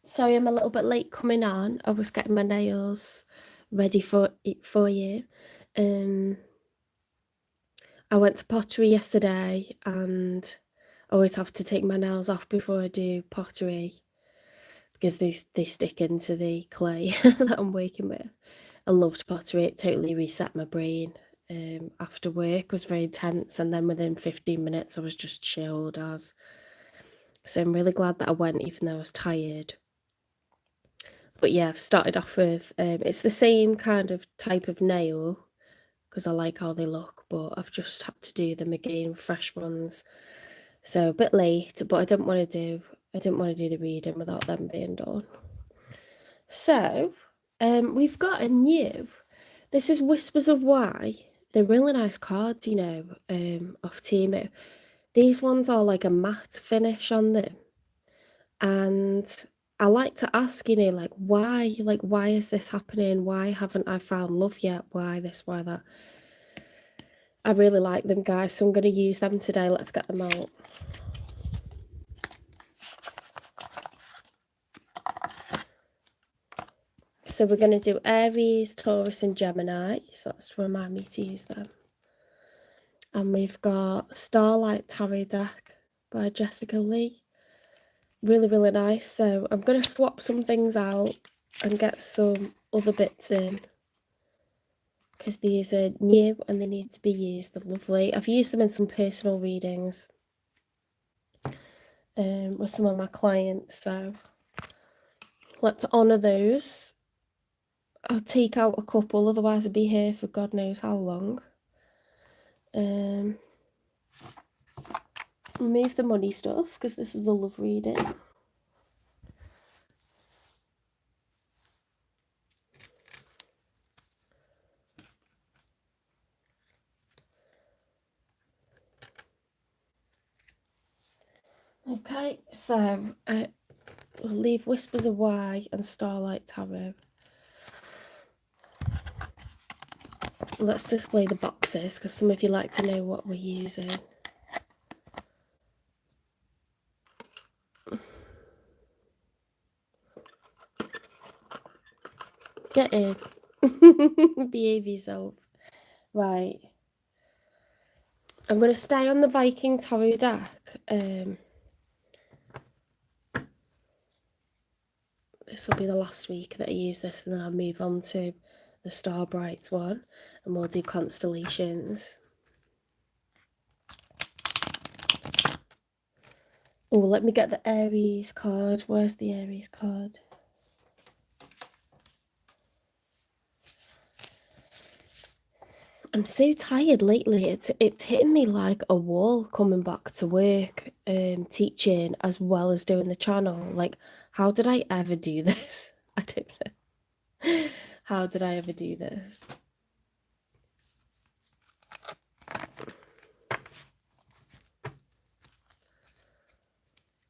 Sorry, I'm a little bit late coming on. I was getting my nails ready for you. I went to pottery yesterday, and I always have to take my nails off before I do pottery because they stick into the clay that I'm working with. I loved pottery. It totally reset my brain. After work it was very intense, and then within 15 minutes I was just chilled as. So I'm really glad that I went, even though I was tired. But yeah, I've started off with, it's the same kind of type of nail because I like how they look, but I've just had to do them again, fresh ones. So a bit late, but I didn't want to do the reading without them being done. So, we've got a new, this is Whispers of Why. They're really nice cards, you know, off Temu. These ones are like a matte finish on them. And I like to ask, you know, like, why is this happening? Why haven't I found love yet? Why this, why that? I really like them, guys, so I'm going to use them today. Let's get them out. So we're going to do Aries, Taurus and Gemini. So that's to remind me to use them. And we've got Starlight Tarot deck by Jessica Lee. Really, really nice. So I'm going to swap some things out and get some other bits in, because these are new and they need to be used. They're lovely. I've used them in some personal readings with some of my clients, so let's honour those. I'll take out a couple, otherwise I'll be here for God knows how long. Remove the money stuff, because this is the love reading. Okay, so we'll leave Whispers of Why and Starlight Tarot. Let's display the boxes, because some of you like to know what we're using. Get in. Behave yourself. Right. I'm going to stay on the Viking Tarot deck. This will be the last week that I use this, and then I'll move on to the Star Bright one, and we'll do constellations. Oh, let me get the Aries card. Where's the Aries card? I'm so tired lately. It's hitting me like a wall coming back to work, teaching as well as doing the channel. Like, how did I ever do this? I don't know. How did I ever do this?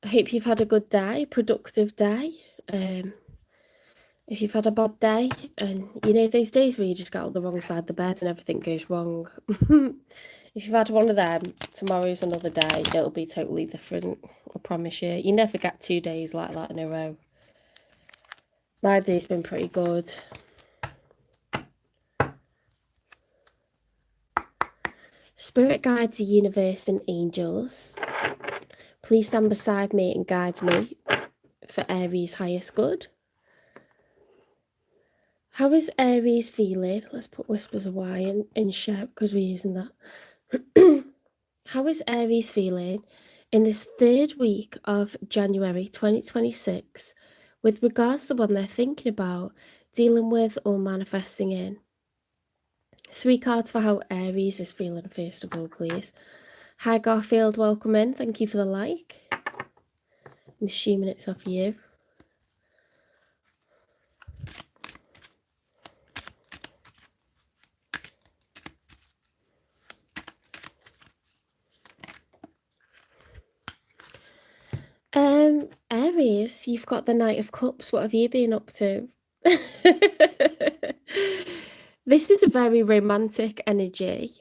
I hope you've had a good day, productive day. If you've had a bad day, and you know those days where you just get on the wrong side of the bed and everything goes wrong, if you've had one of them, tomorrow's another day. It'll be totally different, I promise you. You never get 2 days like that in a row. My day's been pretty good. Spirit guides, the universe and angels, please stand beside me and guide me for Aries' highest good. How is Aries feeling? Let's put Whispers of Why in share, because we're using that. How is Aries feeling in this third week of January 2026 with regards to the one they're thinking about, dealing with, or manifesting in? 3 cards for how Aries is feeling, first of all, please. Hi Garfield, welcome in. Thank you for the like. I'm assuming it's off you. Aries, you've got the Knight of Cups. What have you been up to? This is a very romantic energy.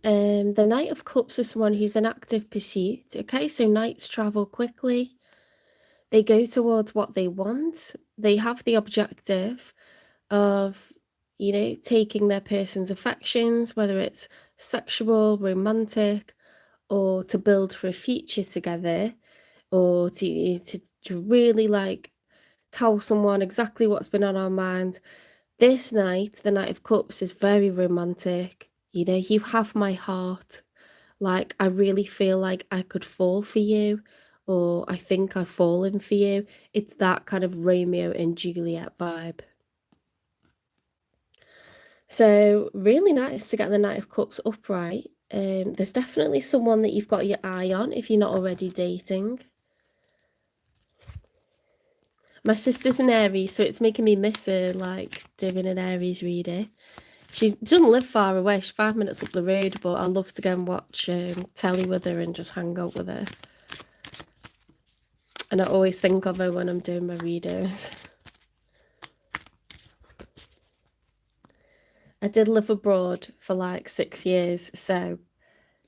The Knight of Cups is someone who's in active pursuit. Okay, so knights travel quickly. they go towards what they want. They have the objective of, you know, taking their person's affections, whether it's sexual, romantic, or to build for a future together, or to really like tell someone exactly what's been on our mind. This night, the Knight of Cups, is very romantic. You know, you have my heart. Like, I really feel like I could fall for you, or I think I've fallen for you. It's that kind of Romeo and Juliet vibe. So really nice to get the Knight of Cups upright. There's definitely someone that you've got your eye on if you're not already dating. My sister's an Aries, so it's making me miss her, like, doing an Aries reading. She doesn't live far away, she's 5 minutes up the road, but I'd love to go and watch telly with her and just hang out with her. And I always think of her when I'm doing my readings. I did live abroad for like 6 years, so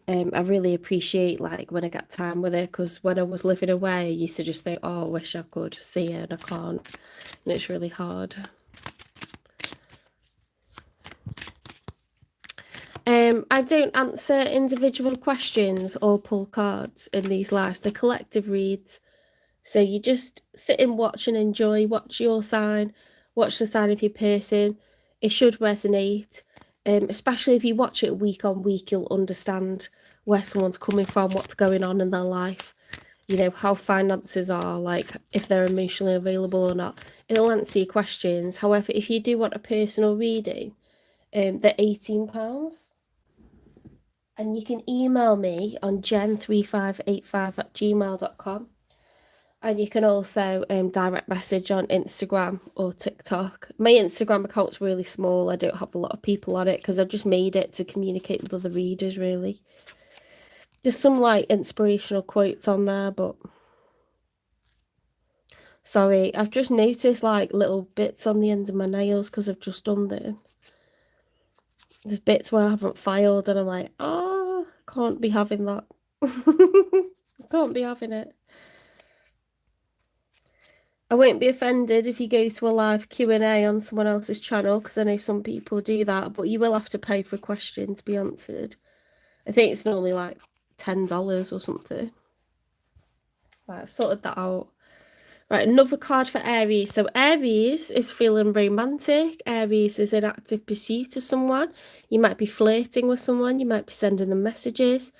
I really appreciate like when I get time with her, because when I was living away, I used to just think, oh, I wish I could see her, and I can't, and it's really hard. I don't answer individual questions or pull cards in these lives. They're collective reads. So you just sit and watch and enjoy. Watch your sign. Watch the sign of your person. It should resonate. Especially if you watch it week on week, you'll understand where someone's coming from, what's going on in their life. You know, how finances are, like if they're emotionally available or not. It'll answer your questions. However, if you do want a personal reading, they're £18. And you can email me on jen3585@gmail.com. And you can also direct message on Instagram or TikTok. My Instagram account's really small. I don't have a lot of people on it because I just made it to communicate with other readers, really. There's some like inspirational quotes on there, but sorry, I've just noticed like little bits on the end of my nails because I've just done them. There's bits where I haven't filed and I'm like, oh, can't be having that. Can't be having it. I won't be offended if you go to a live Q&A on someone else's channel, because I know some people do that, but you will have to pay for a question to be answered. I think it's normally like $10 or something. Right, I've sorted that out. Right, another card for Aries. So Aries is feeling romantic. Aries is in active pursuit of someone. You might be flirting with someone. You might be sending them messages.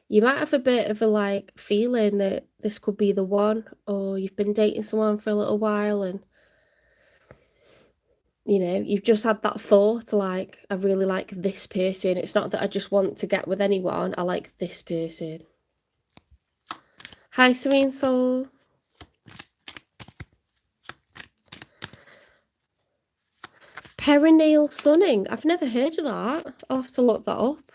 You might have a bit of a like feeling that this could be the one, or you've been dating someone for a little while and you know, you've just had that thought like, I really like this person. It's not that I just want to get with anyone. I like this person. Hi, Serene Soul. Perineal sunning. I've never heard of that. I'll have to look that up.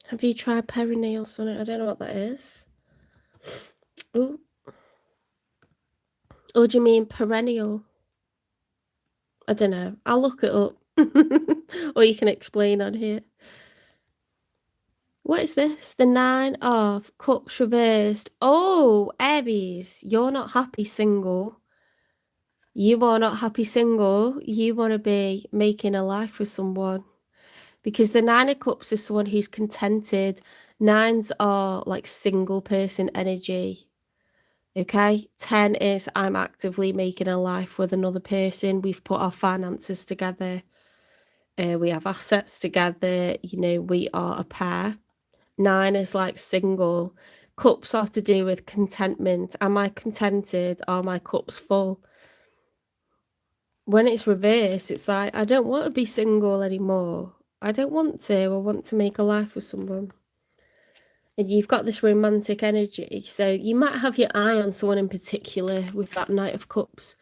Have you tried perineal sunning? I don't know what that is. Oh. Or do you mean perennial? I don't know. I'll look it up. Or you can explain on here. What is this? The 9 of Cups reversed. Oh, Aries, you're not happy single. You are not happy single. You want to be making a life with someone. Because the 9 of Cups is someone who's contented. 9s are like single person energy. Okay, 10 is I'm actively making a life with another person. We've put our finances together. We have assets together. You know, we are a pair. 9 is like single. Cups are to do with contentment. Am I contented? Are my cups full? When it's reversed, it's like, I don't want to be single anymore. I don't want to. I want to make a life with someone. And you've got this romantic energy. So you might have your eye on someone in particular with that Knight of Cups.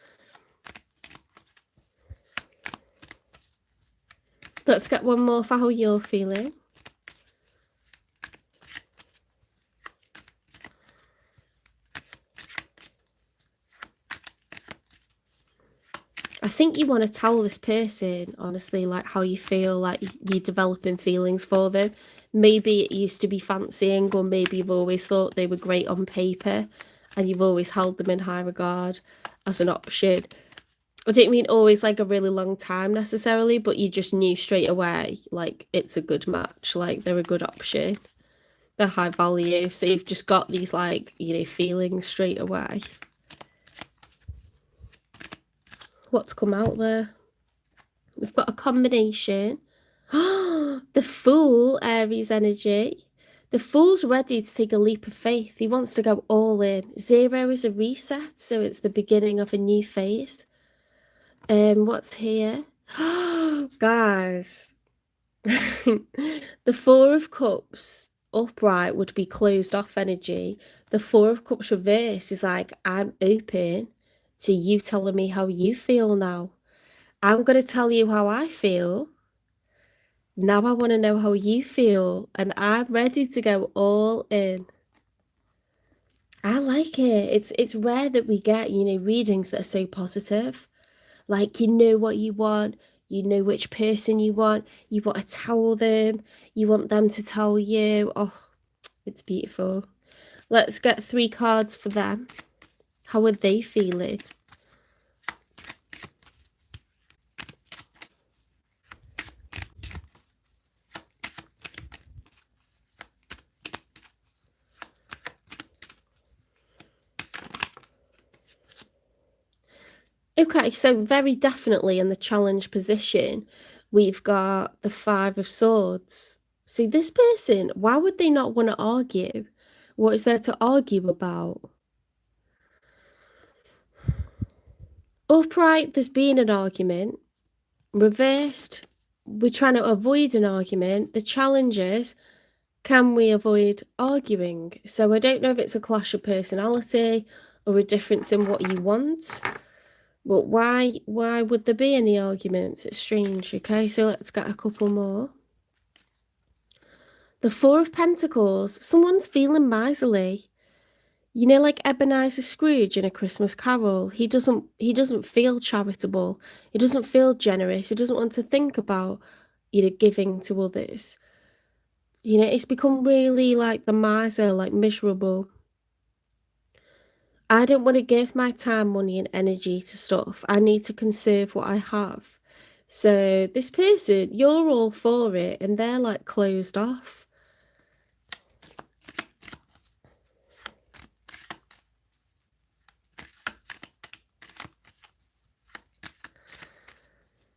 Let's get one more for how you're feeling. I think you want to tell this person, honestly, like how you feel, like you're developing feelings for them. maybe it used to be fancying, or maybe you've always thought they were great on paper and you've always held them in high regard as an option. I don't mean always like a really long time necessarily, but you just knew straight away, like, it's a good match, like they're a good option, they're high value, so you've just got these, like, you know, feelings straight away. What's come out there? We've got a combination. The Fool, Aries energy. The Fool's ready to take a leap of faith. He wants to go all in. 0 is a reset, so it's the beginning of a new phase. What's here? Guys. The 4 of Cups upright would be closed off energy. The 4 of Cups reverse is like, I'm open to you telling me how you feel now. I'm going to tell you how I feel. Now I want to know how you feel, and I'm ready to go all in. I like it. It's rare that we get, you know, readings that are so positive. Like, you know what you want, you know which person you want to tell them, you want them to tell you. Oh, it's beautiful. Let's get 3 cards for them. How are they feeling? Okay, so very definitely in the challenge position, we've got the 5 of Swords. See, this person, why would they not want to argue? What is there to argue about? Upright, there's been an argument. Reversed, we're trying to avoid an argument. The challenge is, can we avoid arguing? So I don't know if it's a clash of personality or a difference in what you want. But why would there be any arguments? It's strange. Okay, so let's get a couple more. The 4 of Pentacles. Someone's feeling miserly. You know, like Ebenezer Scrooge in A Christmas Carol. He doesn't feel charitable. He doesn't feel generous. He doesn't want to think about, you know, giving to others. You know, it's become really like the miser, like miserable. I don't want to give my time, money, and energy to stuff. I need to conserve what I have. So this person, you're all for it, and they're like closed off.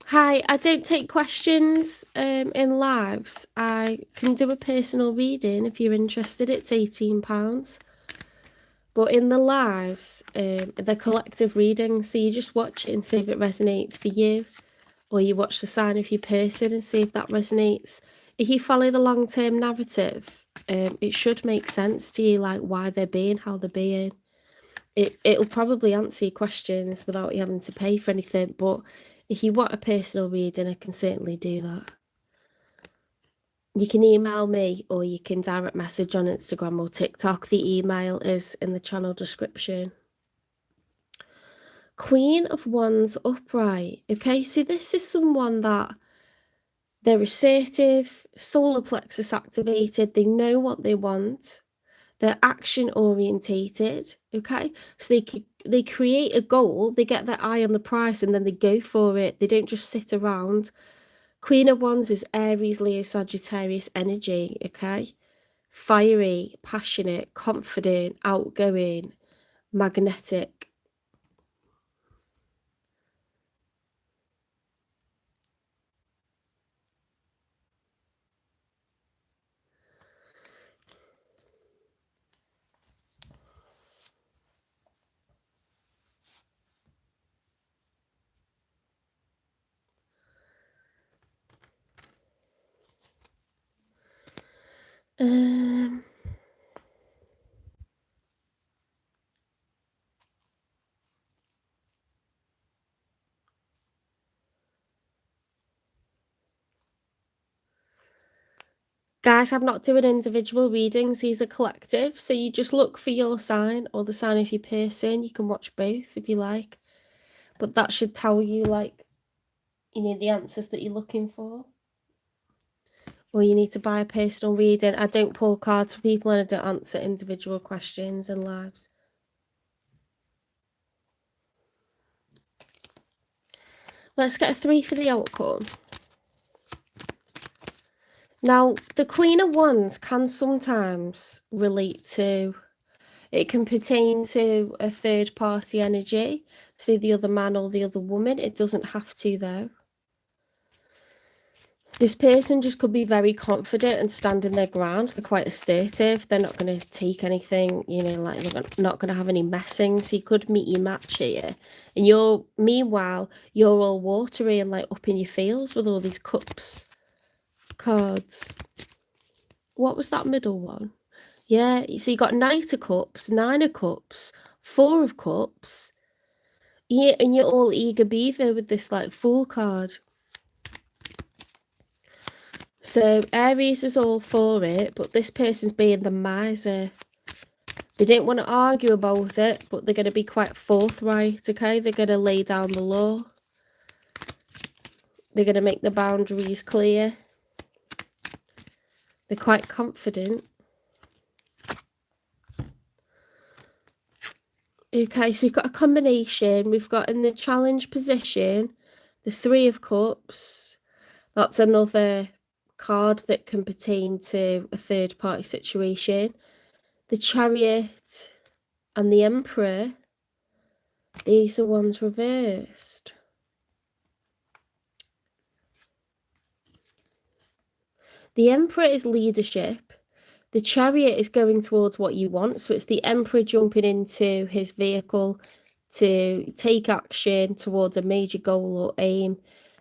Hi, I don't take questions in lives. I can do a personal reading if you're interested. It's £18. But in the lives, the collective readings, so you just watch it and see if it resonates for you, or you watch the sign of your person and see if that resonates. If you follow the long-term narrative, it should make sense to you, like why they're being, how they're being. It'll probably answer your questions without you having to pay for anything, but if you want a personal reading, I can certainly do that. You can email me or you can direct message on Instagram or TikTok. The email is in the channel description. Queen of Wands upright. Okay, so this is someone that they're assertive, solar plexus activated, they know what they want, they're action orientated. Okay, so they create a goal, they get their eye on the prize, and then they go for it. They don't just sit around. Queen of Wands is Aries, Leo, Sagittarius energy. Okay, fiery, passionate, confident, outgoing, magnetic. Guys, I'm not doing individual readings. These are collective. So you just look for your sign or the sign of your person. You can watch both if you like. But that should tell you, like, you know, the answers that you're looking for. or you need to buy a personal reading. I don't pull cards for people and I don't answer individual questions in lives. Let's get a 3 for the outcome. Now, the Queen of Wands can sometimes relate to, it can pertain to a third party energy, so the other man or the other woman. It doesn't have to, though. This person just could be very confident and standing their ground. They're quite assertive. They're not going to take anything, you know, like they're not going to have any messing. So you could meet your match here. And meanwhile, you're all watery and like up in your feels with all these cups cards. What was that middle one? Yeah, so you got Knight of Cups, 9 of Cups, 4 of Cups. Yeah, and you're all eager beaver with this like Fool card. So Aries is all for it, but this person's being the miser. They don't want to argue about it, but they're going to be quite forthright, okay? They're going to lay down the law. They're going to make the boundaries clear. They're quite confident. Okay, so we've got a combination. We've got in the challenge position, the 3 of Cups. That's another card that can pertain to a third party situation. The Chariot and the Emperor, these are ones reversed. The Emperor is leadership. The Chariot is going towards what you want. So it's the Emperor jumping into his vehicle to take action towards a major goal or aim.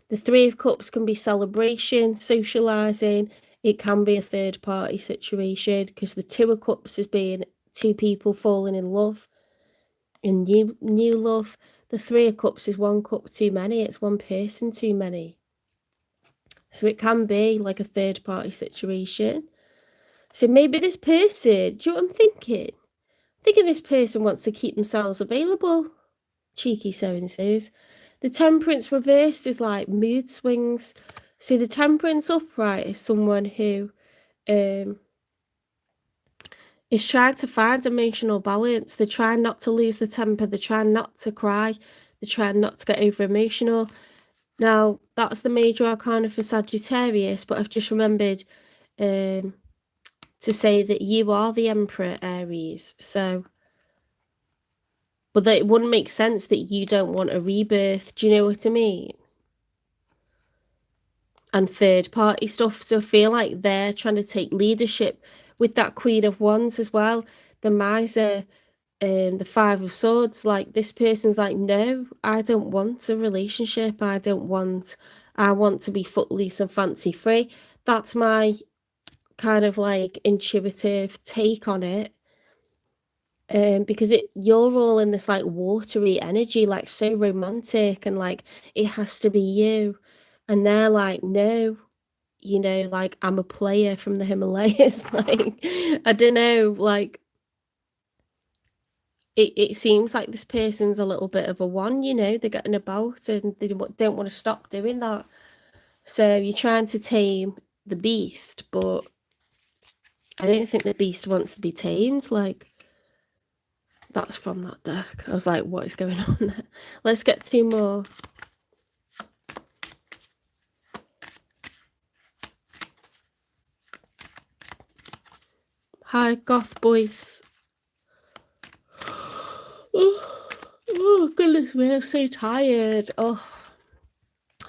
The 3 of Cups can be celebration, socialising. It can be a third party situation because the 2 of Cups is being 2 people falling in love and new love. The 3 of Cups is 1 cup too many. It's 1 person too many. So it can be like a third party situation. So maybe this person, do you know what I'm thinking? I'm thinking this person wants to keep themselves available. Cheeky so-and-sos. The Temperance reversed is like mood swings. So the Temperance upright is someone who is trying to find emotional balance. They're trying not to lose the temper. They're trying not to cry. They're trying not to get over emotional. Now, that's the major arcana for Sagittarius, but I've just remembered to say that you are the Emperor, Aries. So, but that it wouldn't make sense that you don't want a rebirth. Do you know what I mean? And third party stuff. So I feel like they're trying to take leadership with that Queen of Wands as well. The Miser, the 5 of Swords, like this person's like, no, I don't want a relationship. I want to be footless and fancy free. That's my kind of like intuitive take on it. Because you're all in this like watery energy, like so romantic and like it has to be you. And they're like, no, you know, like I'm a player from the Himalayas. Like, I don't know, like it seems like this person's a little bit of a one, you know, they're getting about and they don't want to stop doing that. So you're trying to tame the beast, but I don't think the beast wants to be tamed. Like, that's from that deck. I was like, what is going on there? Let's get 2 more. Hi, goth boys. Oh, goodness me, I'm so tired. Oh,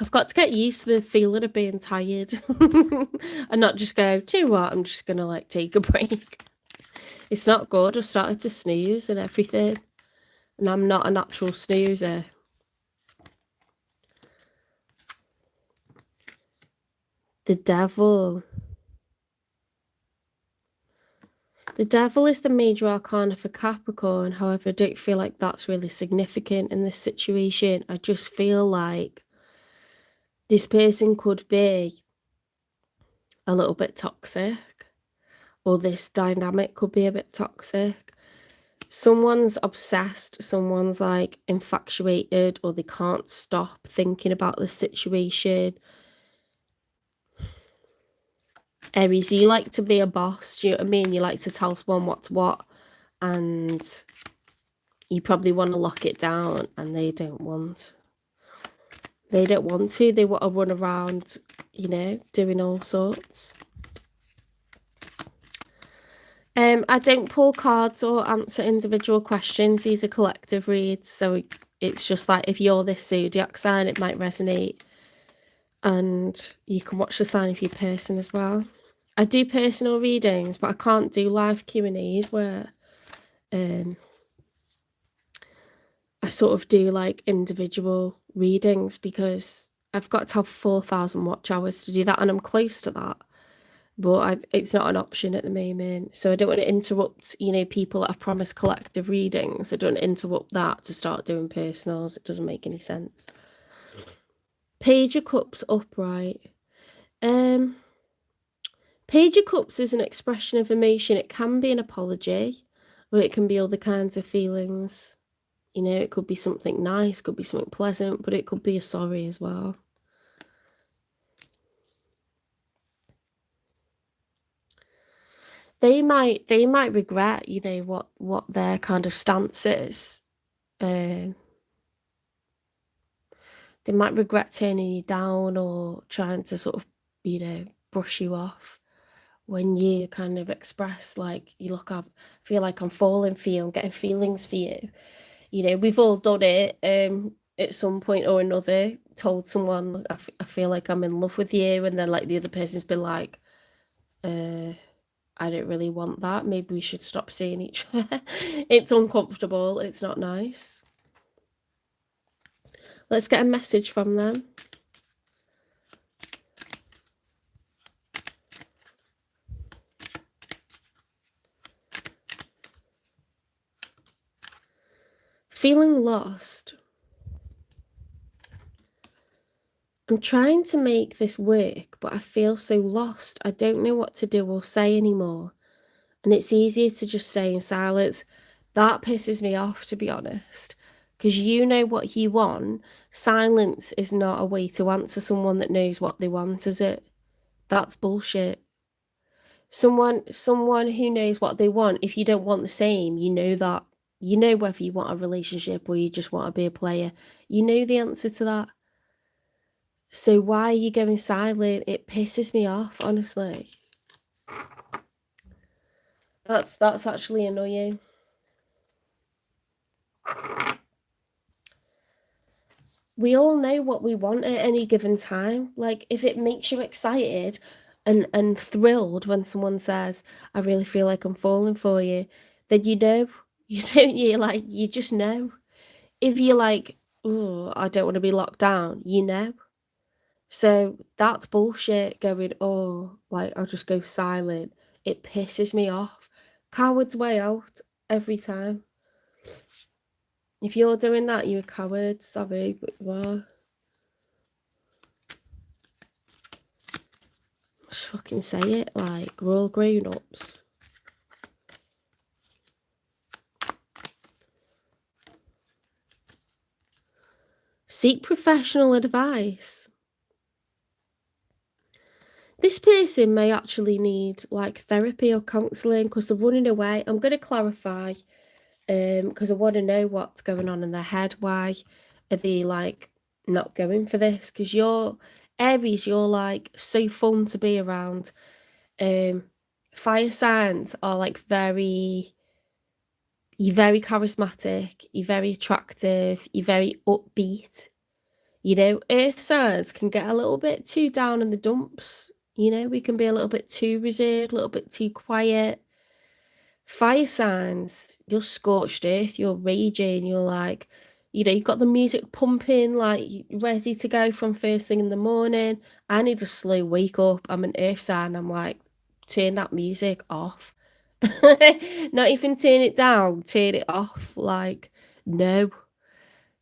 I've got to get used to the feeling of being tired and not just go, do you know what, I'm just going to like take a break. It's not good. I've started to snooze and everything. And I'm not a natural snoozer. The Devil. The Devil is the major arcana for Capricorn. However, I don't feel like that's really significant in this situation. I just feel like this person could be a little bit toxic. Or this dynamic could be a bit toxic. Someone's obsessed, someone's like infatuated, or they can't stop thinking about the situation. Aries, you like to be a boss, do you know what I mean? You like to tell someone what's what, and you probably want to lock it down, and they don't want to. They want to run around, you know, doing all sorts. I don't pull cards or answer individual questions. These are collective reads, so it's just like if you're this zodiac sign, it might resonate, and you can watch the sign of your person as well. I do personal readings, but I can't do live Q&As where I sort of do like individual readings, because I've got to have 4,000 watch hours to do that, and I'm close to that. But it's not an option at the moment. So I don't want to interrupt, you know, people that have promised collective readings. I don't want to interrupt that to start doing personals. It doesn't make any sense. Page of Cups upright. Page of Cups is an expression of emotion. It can be an apology, or it can be other kinds of feelings. You know, it could be something nice, could be something pleasant, but it could be a sorry as well. They might regret, you know, what their kind of stance is. They might regret turning you down or trying to sort of, you know, brush you off when you kind of express like, you look, I feel like I'm falling for you, I'm getting feelings for you. You know, we've all done it at some point or another, told someone, I feel like I'm in love with you, and then like the other person's been like, I don't really want that. Maybe we should stop seeing each other. It's uncomfortable. It's not nice. Let's get a message from them. Feeling lost. I'm trying to make this work, but I feel so lost. I don't know what to do or say anymore. And it's easier to just stay in silence. That pisses me off, to be honest, because you know what you want. Silence is not a way to answer someone that knows what they want, is it? That's bullshit. Someone who knows what they want, if you don't want the same, you know that. You know whether you want a relationship or you just want to be a player. You know the answer to that. So why are you going silent? It pisses me off, honestly. That's actually annoying. We all know what we want at any given time. Like, if it makes you excited and thrilled when someone says, I really feel like I'm falling for you, then you know. You don't, you just know. If you're like, oh, I don't want to be locked down, you know. So that's bullshit going, oh, like, I'll just go silent. It pisses me off. Coward's way out every time. If you're doing that, you're a coward. Sorry, but you are. Just fucking say it, like, we're all grown-ups. Seek professional advice. This person may actually need like therapy or counselling because they're running away. I'm going to clarify because I want to know what's going on in their head. Why are they like not going for this? Because you're Aries, you're like so fun to be around. Fire signs are like you're very charismatic, you're very attractive, you're very upbeat. You know, earth signs can get a little bit too down in the dumps. You know, we can be a little bit too reserved, a little bit too quiet. Fire signs, you're scorched earth, you're raging, you're like, you know, you've got the music pumping, like ready to go from first thing in the morning. I need a slow wake up. I'm an earth sign. I'm like, turn that music off. Not even turn it down, turn it off. Like, no.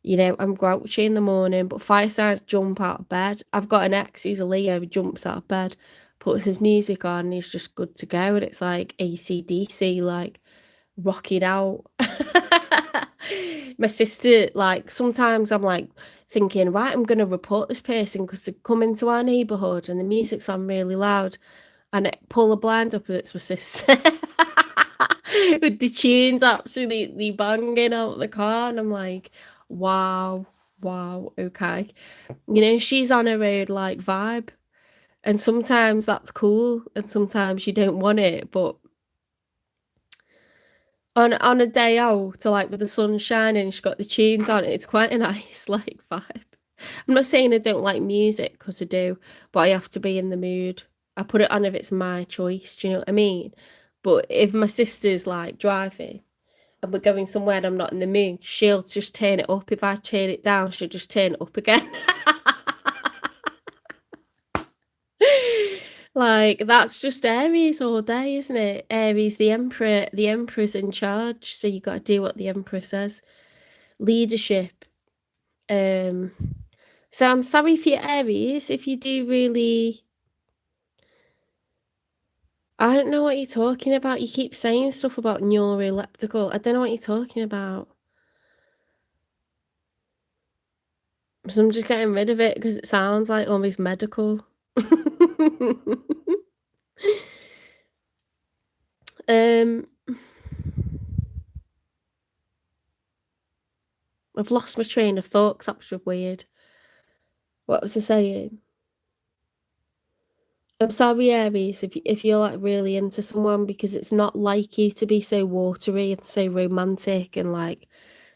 You know, I'm grouchy in the morning, but fire signs jump out of bed. I've got an ex who's a Leo who jumps out of bed, puts his music on, and he's just good to go. And it's like AC/DC, like rocking out. My sister, like, sometimes I'm like thinking, right, I'm going to report this person because they come into our neighbourhood and the music's on really loud. and pull the blind up, and it's my sister. With the tunes absolutely banging out the car, and I'm like, wow, okay. You know, she's on her own, like, vibe, and sometimes that's cool, and sometimes you don't want it, but on a day out, to like, with the sun shining, she's got the tunes on, it's quite a nice, like, vibe. I'm not saying I don't like music, 'cause I do, but I have to be in the mood. I put it on if it's my choice, do you know what I mean? But if my sister's, like, driving and we're going somewhere and I'm not in the mood, she'll just turn it up. If I turn it down, she'll just turn it up again. Like, that's just Aries all day, isn't it? Aries, the emperor, the emperor's in charge, so you gotta do what the emperor says. Leadership. So I'm sorry for your Aries if you do really. I don't know what you're talking about. You keep saying stuff about neuroleptical. I don't know what you're talking about. So I'm just getting rid of it because it sounds like almost medical. Um, I've lost my train of thought 'cause that was weird. What was I saying? I'm sorry, Aries, if you're, like, really into someone, because it's not like you to be so watery and so romantic and, like,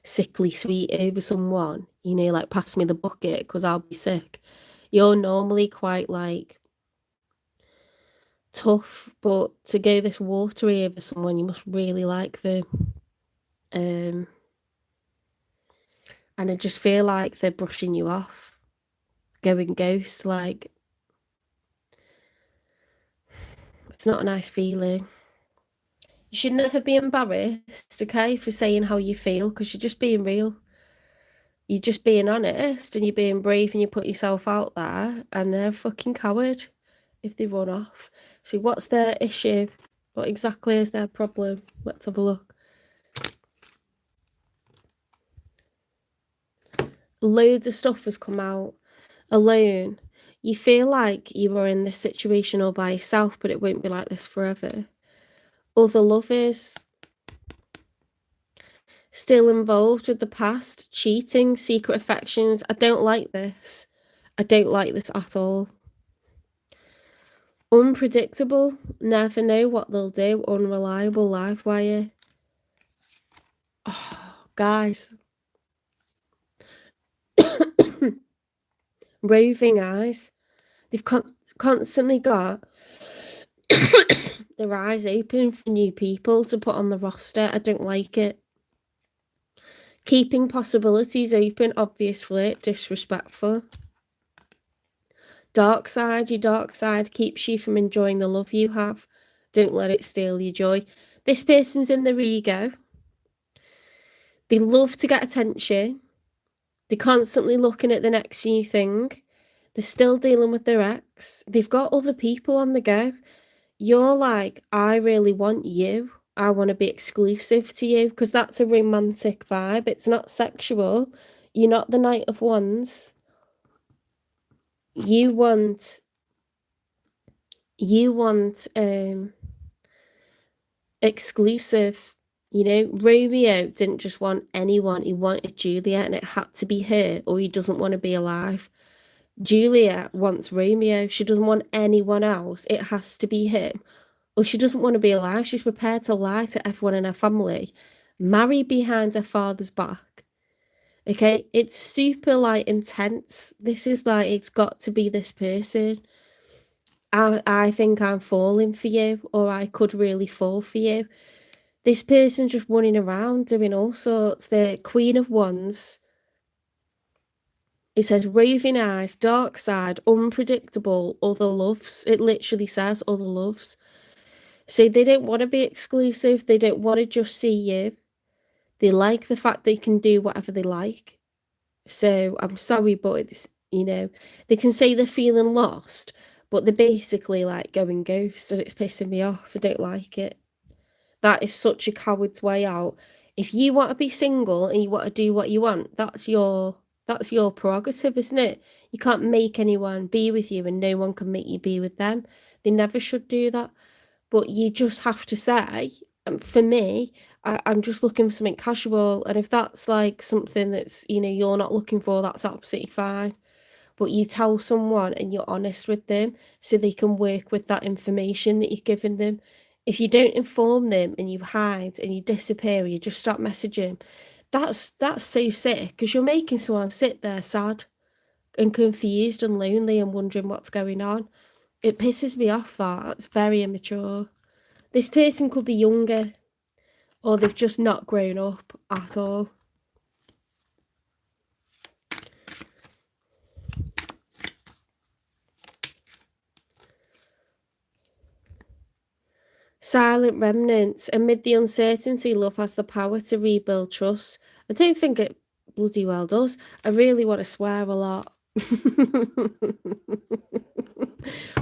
sickly sweet over someone, you know, like, "Pass me the bucket 'cause I'll be sick." You're normally quite, like, tough, but to go this watery over someone, you must really like them. And I just feel like they're brushing you off, going ghost, like, it's not a nice feeling. You should never be embarrassed, okay, for saying how you feel, because you're just being real. You're just being honest, and you're being brave, and you put yourself out there, and they're a fucking coward if they run off. So what's their issue? What exactly is their problem? Let's have a look. Loads of stuff has come out. Alone. You feel like you are in this situation all by yourself, but it won't be like this forever. Other lovers. Still involved with the past, cheating, secret affections. I don't like this. I don't like this at all. Unpredictable. Never know what they'll do. Unreliable live wire. Oh, guys. Roving eyes. They've constantly got their eyes open for new people to put on the roster. I don't like it. Keeping possibilities open, obvious flirt, disrespectful. Dark side, your dark side keeps you from enjoying the love you have. Don't let it steal your joy. This person's in their ego. They love to get attention. They're constantly looking at the next new thing. They're still dealing with their ex. They've got other people on the go. You're like, I really want you. I want to be exclusive to you, because that's a romantic vibe. It's not sexual. You're not the Knight of Wands. You want exclusive. You know, Romeo didn't just want anyone. He wanted Juliet, and it had to be her, or he doesn't want to be alive. Juliet wants Romeo. She doesn't want anyone else. It has to be him. Or she doesn't want to be alive. She's prepared to lie to everyone in her family, marry behind her father's back. Okay, it's super, like, intense. This is like, it's got to be this person. I think I'm falling for you, or I could really fall for you. This person's just running around doing all sorts. The Queen of Wands. It says roving eyes, dark side, unpredictable, other loves. It literally says other loves. So they don't want to be exclusive. They don't want to just see you. They like the fact they can do whatever they like. So I'm sorry, but it's, you know, they can say they're feeling lost, but they're basically like going ghost, and it's pissing me off. I don't like it. That is such a coward's way out. If you want to be single and you want to do what you want, that's your prerogative, isn't it? You can't make anyone be with you, and no one can make you be with them. They never should do that. But you just have to say, for me, I'm just looking for something casual, and if that's, like, something that's, you're not looking for, that's absolutely fine. But you tell someone and you're honest with them so they can work with that information that you've given them. If you don't inform them and you hide and you disappear or you just stop messaging, that's so sick, because you're making someone sit there sad and confused and lonely and wondering what's going on. It pisses me off, that. It's very immature. This person could be younger, or they've just not grown up at all. Silent remnants. Amid the uncertainty, love has the power to rebuild trust. I don't think it bloody well does. I really want to swear a lot.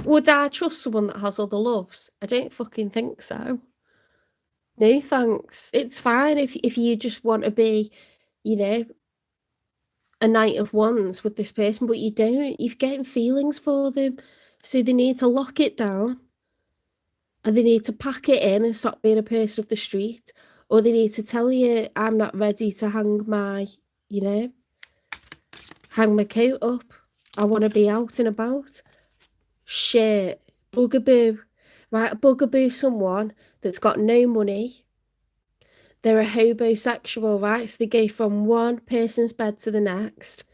Would I trust someone that has other loves? I don't fucking think so. No thanks. It's fine if you just want to be, a night of ones with this person, but you don't. You're getting feelings for them. So they need to lock it down, and they need to pack it in and stop being a person of the street, or they need to tell you, I'm not ready to hang my coat up. I want to be out and about. Shit. Bugaboo. Right, bugaboo someone that's got no money. They're a hobosexual, right? So they go from one person's bed to the next.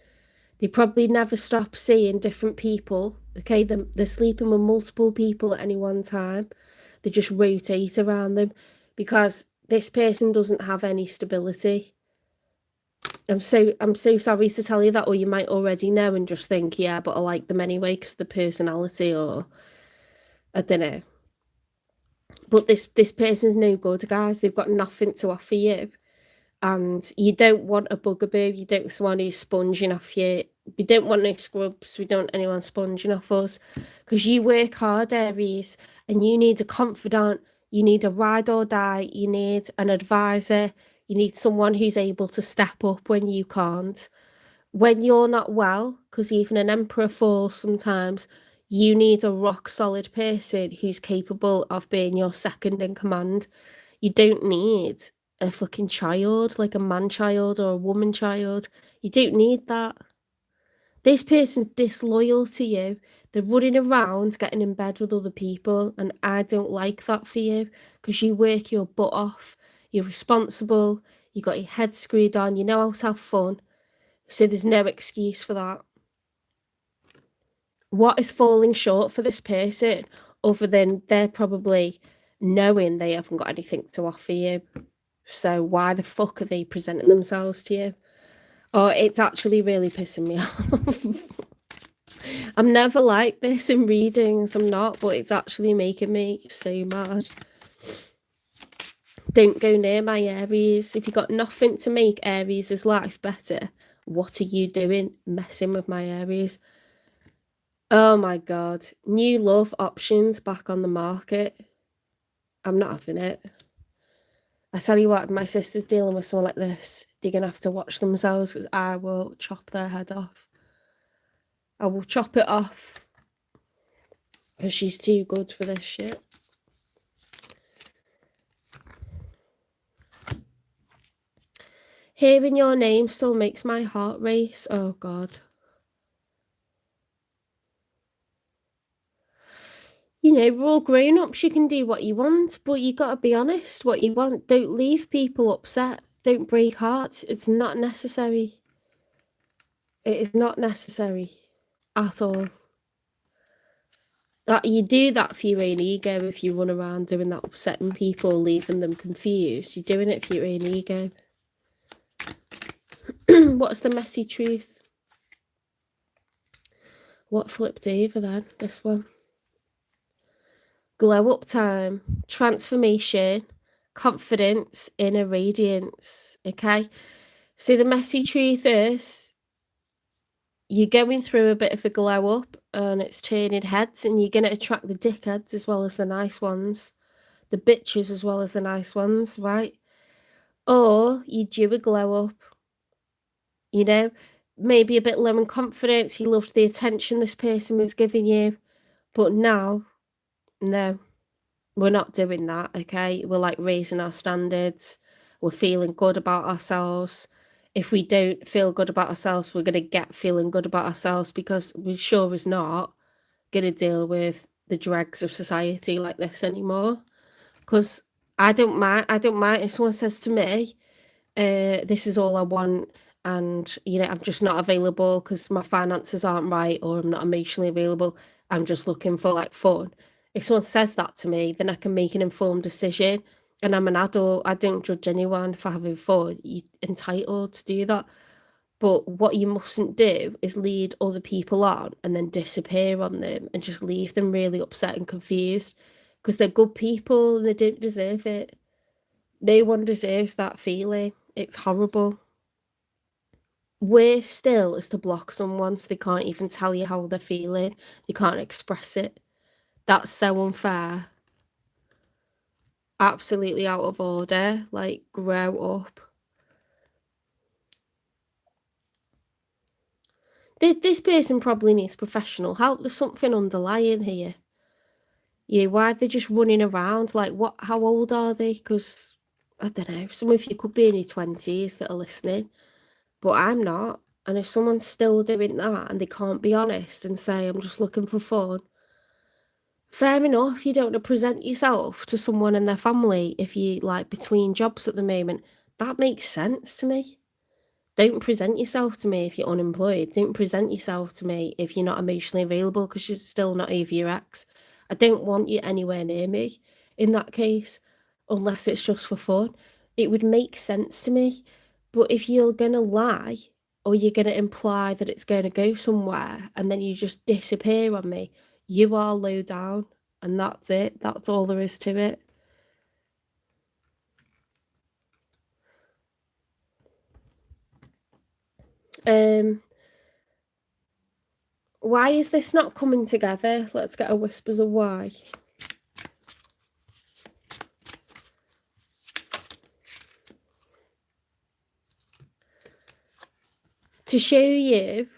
They probably never stop seeing different people. Okay, they're sleeping with multiple people at any one time. They just rotate around them because this person doesn't have any stability. I'm so sorry to tell you that, or you might already know and just think, yeah, but I like them anyway because the personality, or I don't know. But this person's no good, guys. They've got nothing to offer you. And you don't want a bugaboo. You don't want someone who's sponging off you. We don't want no scrubs. We don't want anyone sponging off us. Because you work hard, Aries, and you need a confidant. You need a ride or die. You need an advisor. You need someone who's able to step up when you can't. When you're not well, because even an emperor falls sometimes, you need a rock solid person who's capable of being your second in command. You don't need a fucking child, like a man child or a woman child. You don't need that. This person's disloyal to you. They're running around getting in bed with other people, and I don't like that for you, because you work your butt off. You're responsible. You got your head screwed on. You know how to have fun. So there's no excuse for that. What is falling short for this person, other than they're probably knowing they haven't got anything to offer you? So why the fuck are they presenting themselves to you? Oh, it's actually really pissing me off. I'm never like this in readings, I'm not, but it's actually making me so mad. Don't go near my Aries. If you've got nothing to make Aries' life better, what are you doing messing with my Aries? Oh my god. New love options back on the market. I'm not having it. I tell you what, my sister's dealing with someone like this. They're going to have to watch themselves, because I will chop their head off. I will chop it off. Because she's too good for this shit. Hearing your name still makes my heart race. Oh god. We're all grown-ups. You can do what you want, but you got to be honest what you want. Don't leave people upset. Don't break hearts. It's not necessary. It is not necessary at all. You do that for your own ego if you run around doing that, upsetting people, leaving them confused. You're doing it for your own ego. What's the messy truth? What flipped over then? This one. Glow up time, transformation, confidence, inner radiance. Okay, so the messy truth is you're going through a bit of a glow up, and it's turning heads, and you're going to attract the dickheads as well as the nice ones, the bitches as well as the nice ones, right? Or you do a glow up, maybe a bit low in confidence. You loved the attention this person was giving you, but now No, we're not doing that, okay? We're, like, raising our standards. We're feeling good about ourselves. If we don't feel good about ourselves, we're gonna get feeling good about ourselves because we sure as not gonna deal with the dregs of society like this anymore. Because I don't mind if someone says to me, "This is all I want, and, I'm just not available because my finances aren't right, or I'm not emotionally available. I'm just looking for, like, fun." If someone says that to me, then I can make an informed decision, and I'm an adult. I don't judge anyone for having fun. You're entitled to do that. But what you mustn't do is lead other people on and then disappear on them and just leave them really upset and confused because 'cause they're good people and they don't deserve it. No one deserves that feeling. It's horrible. Worse still is to block someone so they can't even tell you how they're feeling. They can't express it. That's so unfair. Absolutely out of order. Like, grow up. This person probably needs professional help. There's something underlying here. Why are they just running around? Like, how old are they? Because I don't know, some of you could be in your 20s that are listening, but I'm not. And if someone's still doing that and they can't be honest and say, "I'm just looking for fun," fair enough, you don't want to present yourself to someone and their family if you like between jobs at the moment. That makes sense to me. Don't present yourself to me if you're unemployed. Don't present yourself to me if you're not emotionally available because you're still not over your ex. I don't want you anywhere near me in that case, unless it's just for fun. It would make sense to me. But if you're going to lie or you're going to imply that it's going to go somewhere and then you just disappear on me, you are low down. And that's it. That's all there is to it. Why is this not coming together? Let's get a whispers of why. To show you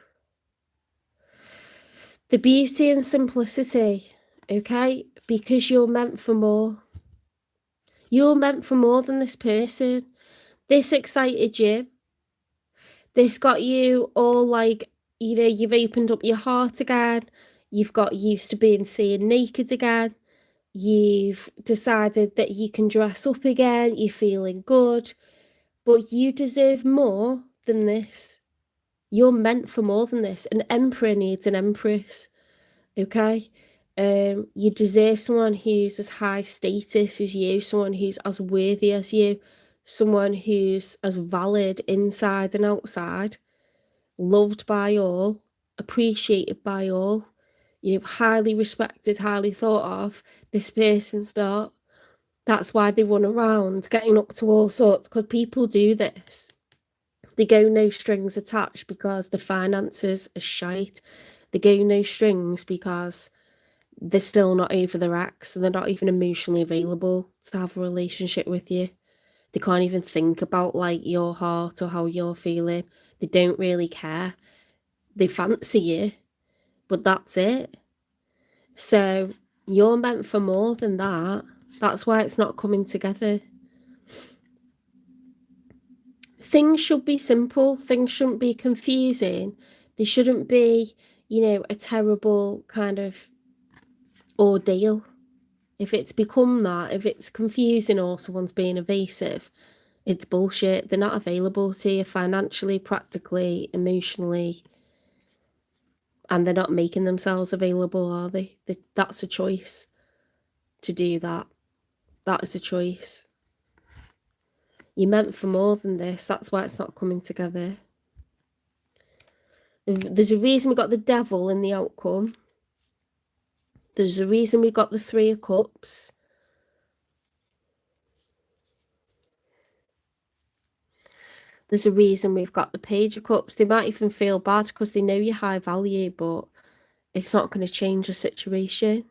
the beauty and simplicity, okay? Because you're meant for more. You're meant for more than this person. This excited you. This got you all like, you've opened up your heart again. You've got used to being seen naked again. You've decided that you can dress up again. You're feeling good. But you deserve more than this. You're meant for more than this. An emperor needs an empress, okay? You deserve someone who's as high status as you, someone who's as worthy as you, someone who's as valid inside and outside, loved by all, appreciated by all, highly respected, highly thought of. This person's not. That's why they run around getting up to all sorts, because people do this. They go no strings attached because the finances are shite. They go no strings because they're still not over their ex and they're not even emotionally available to have a relationship with you. They can't even think about like your heart or how you're feeling. They don't really care. They fancy you, but that's it. So you're meant for more than that. That's why it's not coming together. Things should be simple. Things shouldn't be confusing. They shouldn't be, a terrible kind of ordeal. If it's become that, if it's confusing or someone's being evasive, it's bullshit. They're not available to you financially, practically, emotionally, and they're not making themselves available, are they? That's a choice to do that. That is a choice. You're meant for more than this. That's why it's not coming together. There's a reason we got the devil in the outcome. There's a reason we got the 3 of Cups. There's a reason we've got the Page of Cups. They might even feel bad because they know you're high value, but it's not going to change the situation.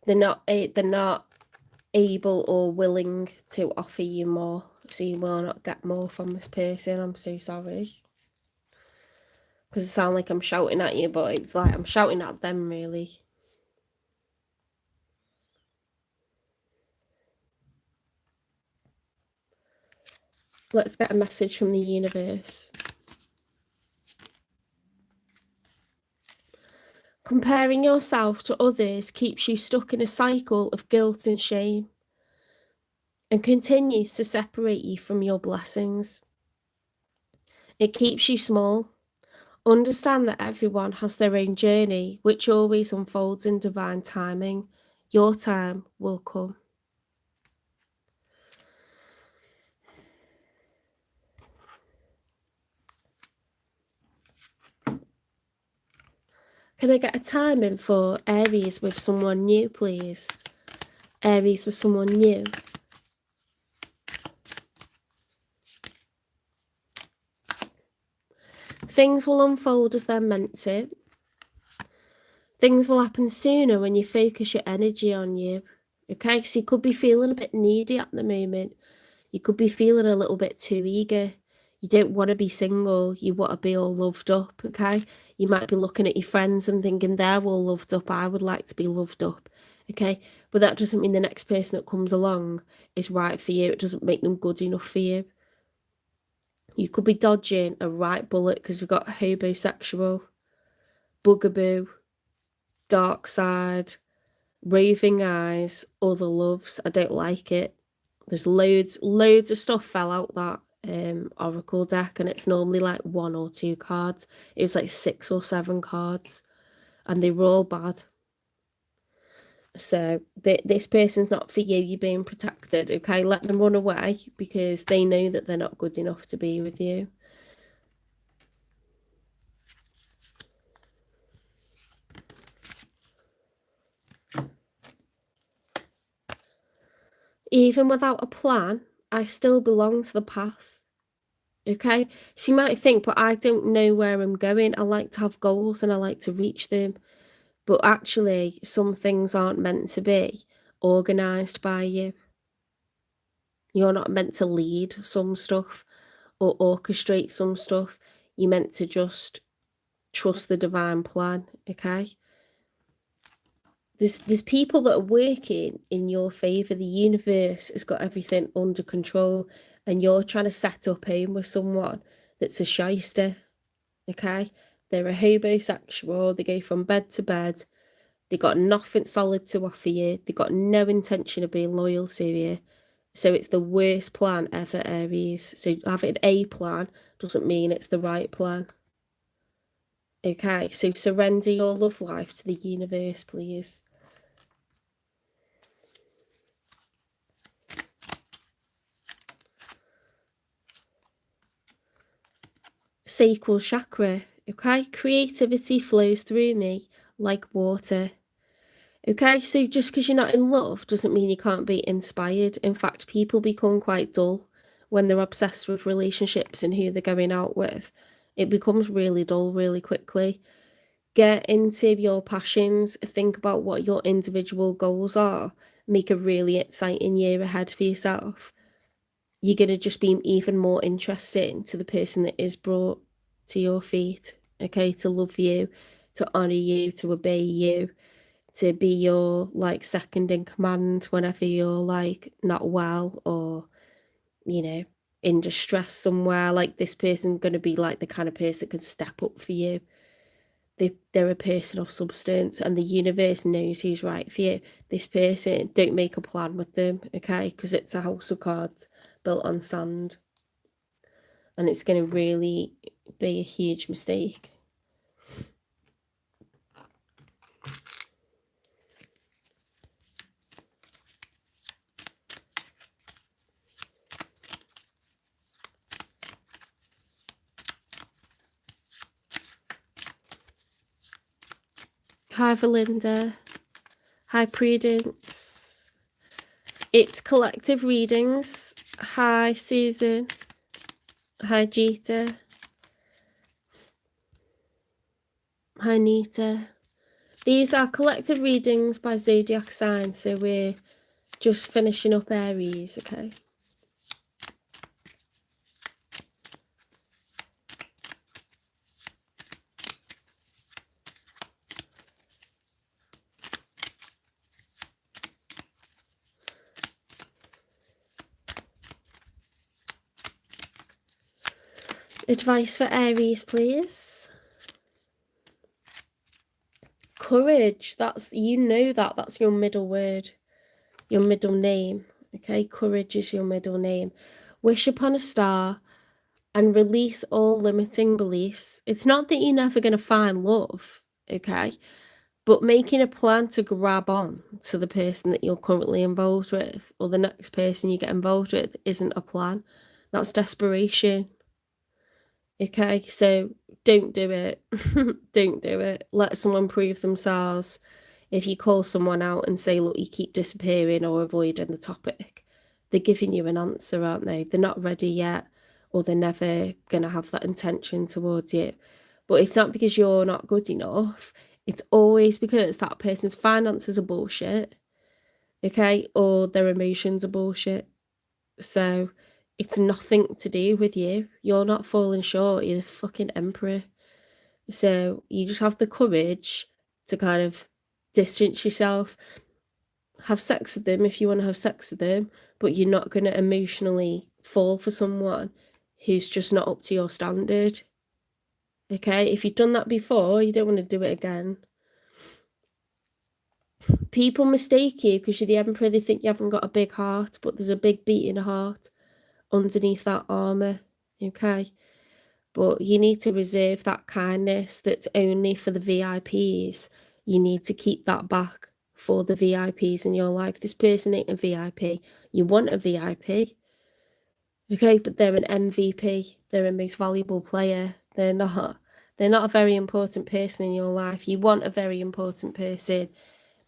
They're not able or willing to offer you more, so you will not get more from this person. I'm so sorry. Because it sounds like I'm shouting at you, but it's like I'm shouting at them, really. Let's get a message from the universe. Comparing yourself to others keeps you stuck in a cycle of guilt and shame and continues to separate you from your blessings. It keeps you small. Understand that everyone has their own journey, which always unfolds in divine timing. Your time will come. Can I get a timing for Aries with someone new, please? Aries with someone new. Things will unfold as they're meant to. Things will happen sooner when you focus your energy on you. Okay, so you could be feeling a bit needy at the moment. You could be feeling a little bit too eager. You don't want to be single. You want to be all loved up, okay? You might be looking at your friends and thinking they're all loved up. I would like to be loved up, okay? But that doesn't mean the next person that comes along is right for you. It doesn't make them good enough for you. You could be dodging a right bullet because we've got hobosexual, bugaboo, dark side, raving eyes, other loves. I don't like it. There's loads of stuff fell out that oracle deck, and it's normally like 1 or 2 cards. It was like 6 or 7 cards, and they were all bad. So this person's not for you. You're being protected, okay? Let them run away because they know that they're not good enough to be with you. Even without a plan, I still belong to the path. Okay, so you might think, but I don't know where I'm going. I like to have goals and I like to reach them. But actually, some things aren't meant to be organised by you. You're not meant to lead some stuff or orchestrate some stuff. You're meant to just trust the divine plan, okay? There's people that are working in your favour. The universe has got everything under control, and you're trying to set up home with someone that's a shyster, okay? They're a hobosexual, they go from bed to bed, they got nothing solid to offer you, they got no intention of being loyal to you. So it's the worst plan ever, Aries. So having a plan doesn't mean it's the right plan. Okay, so surrender your love life to the universe, please. Sacral chakra, okay? Creativity flows through me like water. Okay, so just because you're not in love doesn't mean you can't be inspired. In fact, people become quite dull when they're obsessed with relationships and who they're going out with. It becomes really dull really quickly. Get into your passions, think about what your individual goals are, make a really exciting year ahead for yourself. You're going to just be even more interesting to the person that is brought to your feet, okay, to love you, to honour you, to obey you, to be your like second in command whenever you're like not well or, you know, in distress somewhere. Like this person's going to be like the kind of person that can step up for you. They're a person of substance, and the universe knows who's right for you. This person, don't make a plan with them, okay? Because it's a house of cards built on sand, and it's going to really be a huge mistake. Hi, Valinda. Hi, Prudence. It's collective readings. Hi, Susan. Hi, Jeeta. Hi, Nita. These are collective readings by zodiac sign, so we're just finishing up Aries, okay? Advice for Aries, please. Courage. That's, you know, that's your middle word, your middle name. Okay, courage is your middle name. Wish upon a star and release all limiting beliefs. It's not that you're never going to find love, okay? But making a plan to grab on to the person that you're currently involved with, or the next person you get involved with, isn't a plan. That's desperation. Okay, so don't do it. Don't do it. Let someone prove themselves. If you call someone out and say, look, you keep disappearing or avoiding the topic, they're giving you an answer, aren't they? They're not ready yet, or they're never going to have that intention towards you. But it's not because you're not good enough. It's always because that person's finances are bullshit, okay? Or their emotions are bullshit. So it's nothing to do with you. You're not falling short. You're the fucking emperor. So you just have the courage to kind of distance yourself. Have sex with them if you want to have sex with them, but you're not going to emotionally fall for someone who's just not up to your standard. Okay? If you've done that before, you don't want to do it again. People mistake you because you're the emperor. They think you haven't got a big heart, but there's a big beating heart underneath that armor. Okay? But you need to reserve that kindness that's only for the VIPs. You need to keep that back for the VIPs in your life. This person ain't a VIP. You want a VIP. Okay, but they're an MVP. They're a most valuable player. They're not a very important person in your life. You want a very important person,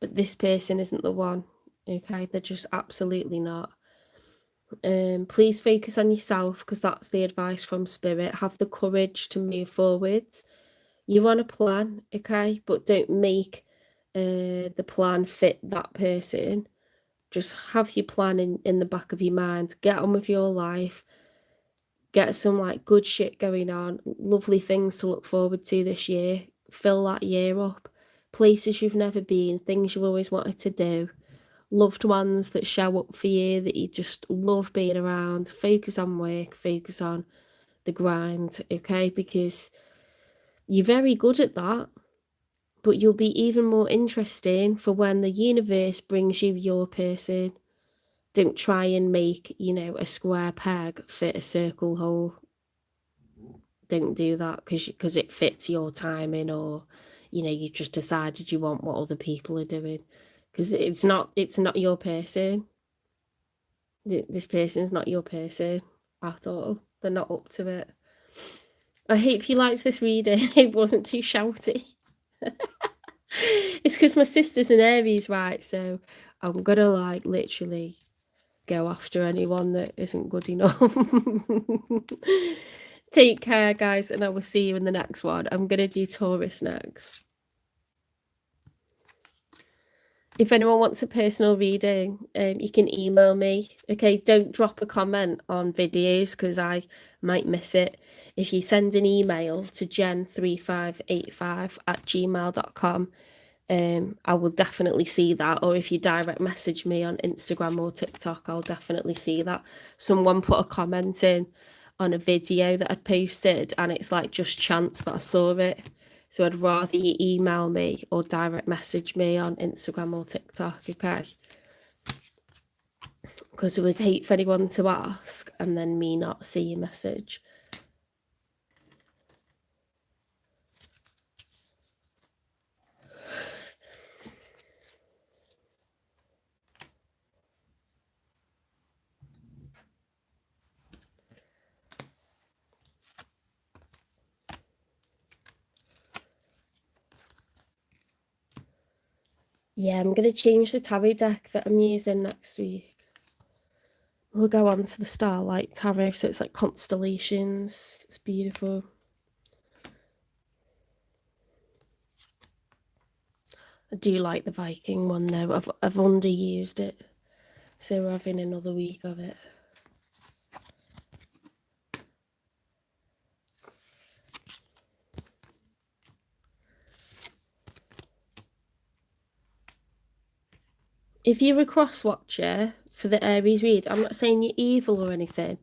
but this person isn't the one. Okay, they're just absolutely not. Please focus on yourself, because that's the advice from Spirit. Have the courage to move forwards. You want a plan, okay, but don't make the plan fit that person. Just have your plan in the back of your mind. Get on with your life. Get some like good shit going on. Lovely things to look forward to this year. Fill that year up. Places you've never been. Things you've always wanted to do. Loved ones that show up for you, that you just love being around. Focus on work, focus on the grind, okay? Because you're very good at that, but you'll be even more interesting for when the universe brings you your person. Don't try and make, you know, a square peg fit a circle hole. Don't do that because it fits your timing, or, you know, you just decided you want what other people are doing. Because it's not your person. This person's not your person at all. They're not up to it. I hope you liked this reading. It wasn't too shouty. It's because my sister's an Aries, right? So I'm gonna like literally go after anyone that isn't good enough. Take care, guys, and I will see you in the next one. I'm gonna do Taurus next. If anyone wants a personal reading, you can email me. Okay, don't drop a comment on videos because I might miss it. If you send an email to jen3585@gmail.com, I will definitely see that. Or if you direct message me on Instagram or TikTok, I'll definitely see that. Someone put a comment in on a video that I'd posted, and it's like just chance that I saw it. So I'd rather you email me or direct message me on Instagram or TikTok, okay? Because it would hate for anyone to ask and then me not see your message. Yeah, I'm going to change the tarot deck that I'm using next week. We'll go on to the Starlight Tarot, so it's like constellations. It's beautiful. I do like the Viking one though. I've underused it, so we're having another week of it. If you're a cross watcher for the Aries read, I'm not saying you're evil or anything,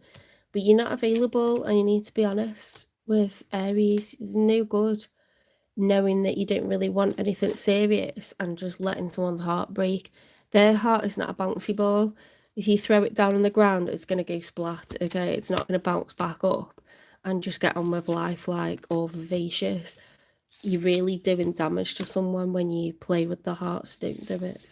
but you're not available, and you need to be honest with Aries. It's no good knowing that you don't really want anything serious and just letting someone's heart break. Their heart is not a bouncy ball. If you throw it down on the ground, it's going to go splat, okay? It's not going to bounce back up and just get on with life like all vivacious. You're really doing damage to someone when you play with the hearts. Don't do it.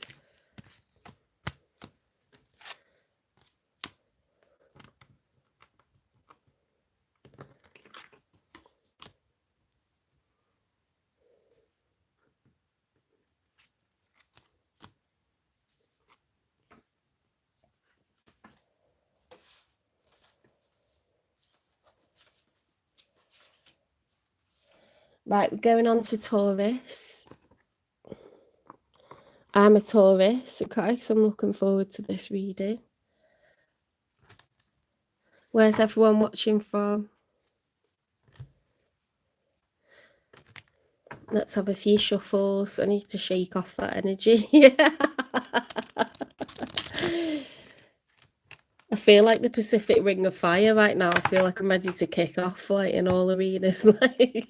Right, we're going on to Taurus. I'm a Taurus, okay, so I'm looking forward to this reading. Where's everyone watching from? Let's have a few shuffles. I need to shake off that energy. I feel like the Pacific Ring of Fire right now. I feel like I'm ready to kick off, like, in all arenas. Like,